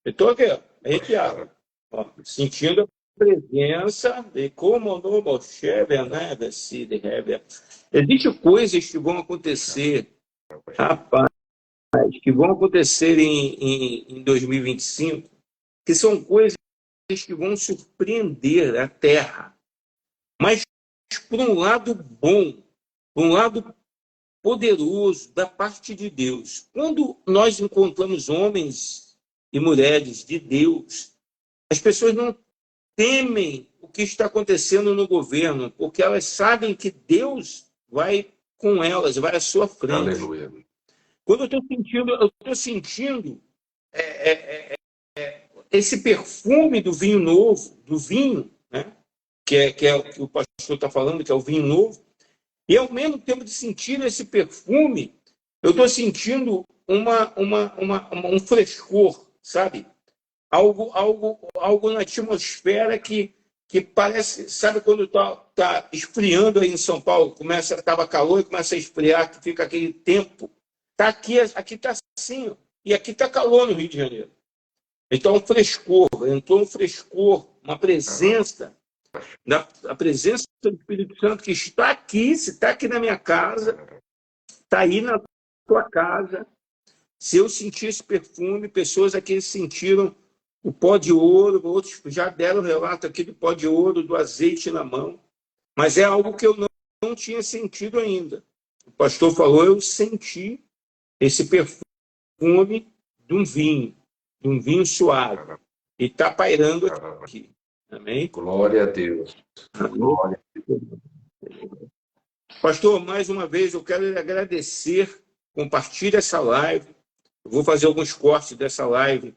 [SPEAKER 1] eu estou aqui, ó, arrepiado, ó, sentindo a presença de como no Mosheve, né, existem coisas que vão acontecer, rapaz, que vão acontecer em 2025, que são coisas que vão surpreender a Terra, mas por um lado bom, por um lado poderoso da parte de Deus. Quando nós encontramos homens e mulheres de Deus, as pessoas não temem o que está acontecendo no governo, porque elas sabem que Deus vai com elas, vai à sua frente.
[SPEAKER 2] Aleluia.
[SPEAKER 1] Quando eu estou sentindo esse perfume do vinho novo, do vinho, né? que é o que o pastor está falando, que é o vinho novo, e ao mesmo tempo de sentir esse perfume, eu estou sentindo um frescor, sabe? Algo na atmosfera que parece, sabe quando tá esfriando aí em São Paulo, estava calor e começa a esfriar, que fica aquele tempo. Tá aqui está assim, ó, e aqui está calor no Rio de Janeiro. Então, um frescor, entrou um frescor, uma presença, a presença do Espírito Santo que está aqui, se está aqui na minha casa, está aí na tua casa. Se eu sentir esse perfume, pessoas aqui sentiram o pó de ouro, outros já deram relato aqui do pó de ouro, do azeite na mão, mas é algo que eu não tinha sentido ainda. O pastor falou, eu senti esse perfume de um vinho suave, e está pairando aqui. Amém?
[SPEAKER 2] Glória a Deus. Glória a Deus.
[SPEAKER 1] Pastor, mais uma vez eu quero lhe agradecer. Compartilhe essa live. Eu vou fazer alguns cortes dessa live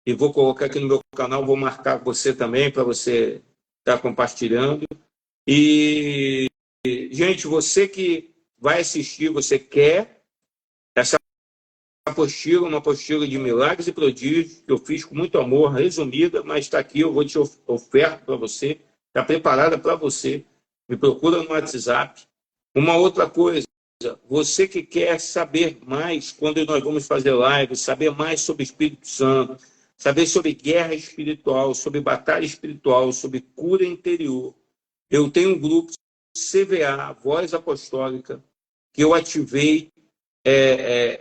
[SPEAKER 1] e vou colocar aqui no meu canal. Vou marcar você também para você estar compartilhando. E, gente, você que vai assistir, você quer essa apostila, uma apostila de milagres e prodígios que eu fiz com muito amor, resumida, mas está aqui, eu vou te ofertar para você, está preparada para você. Me procura no WhatsApp. Uma outra coisa, você que quer saber mais quando nós vamos fazer live, saber mais sobre o Espírito Santo, saber sobre guerra espiritual, sobre batalha espiritual, sobre cura interior, eu tenho um grupo CVA, Voz Apostólica, que eu ativei,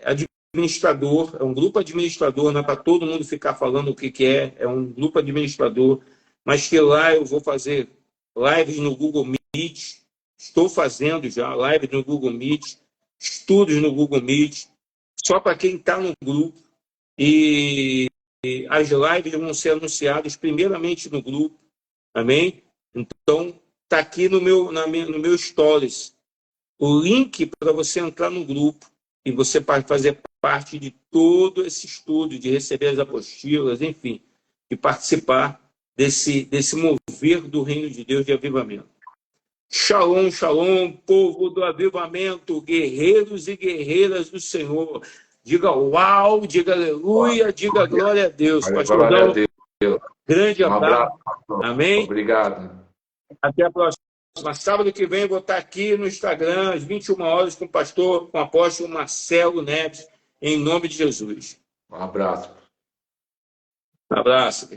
[SPEAKER 1] administrador, é um grupo administrador, não é para todo mundo ficar falando o que é um grupo administrador, mas que lá eu vou fazer lives no Google Meet, estou fazendo já lives no Google Meet, estudos no Google Meet, só para quem está no grupo, e as lives vão ser anunciadas primeiramente no grupo, amém? Então, está aqui no meu Stories o link para você entrar no grupo e você fazer parte de todo esse estudo, de receber as apostilas, enfim, de participar desse mover do reino de Deus de avivamento. Shalom, shalom, povo do avivamento, guerreiros e guerreiras do Senhor. Diga uau, diga aleluia, diga glória a Deus.
[SPEAKER 2] Pastorzão,
[SPEAKER 1] grande abraço. Amém?
[SPEAKER 2] Obrigado.
[SPEAKER 1] Até a próxima. Sábado que vem eu vou estar aqui no Instagram, às 21 horas, com o apóstolo Marcelo Neves, em nome de Jesus.
[SPEAKER 2] Um abraço.
[SPEAKER 1] Um abraço.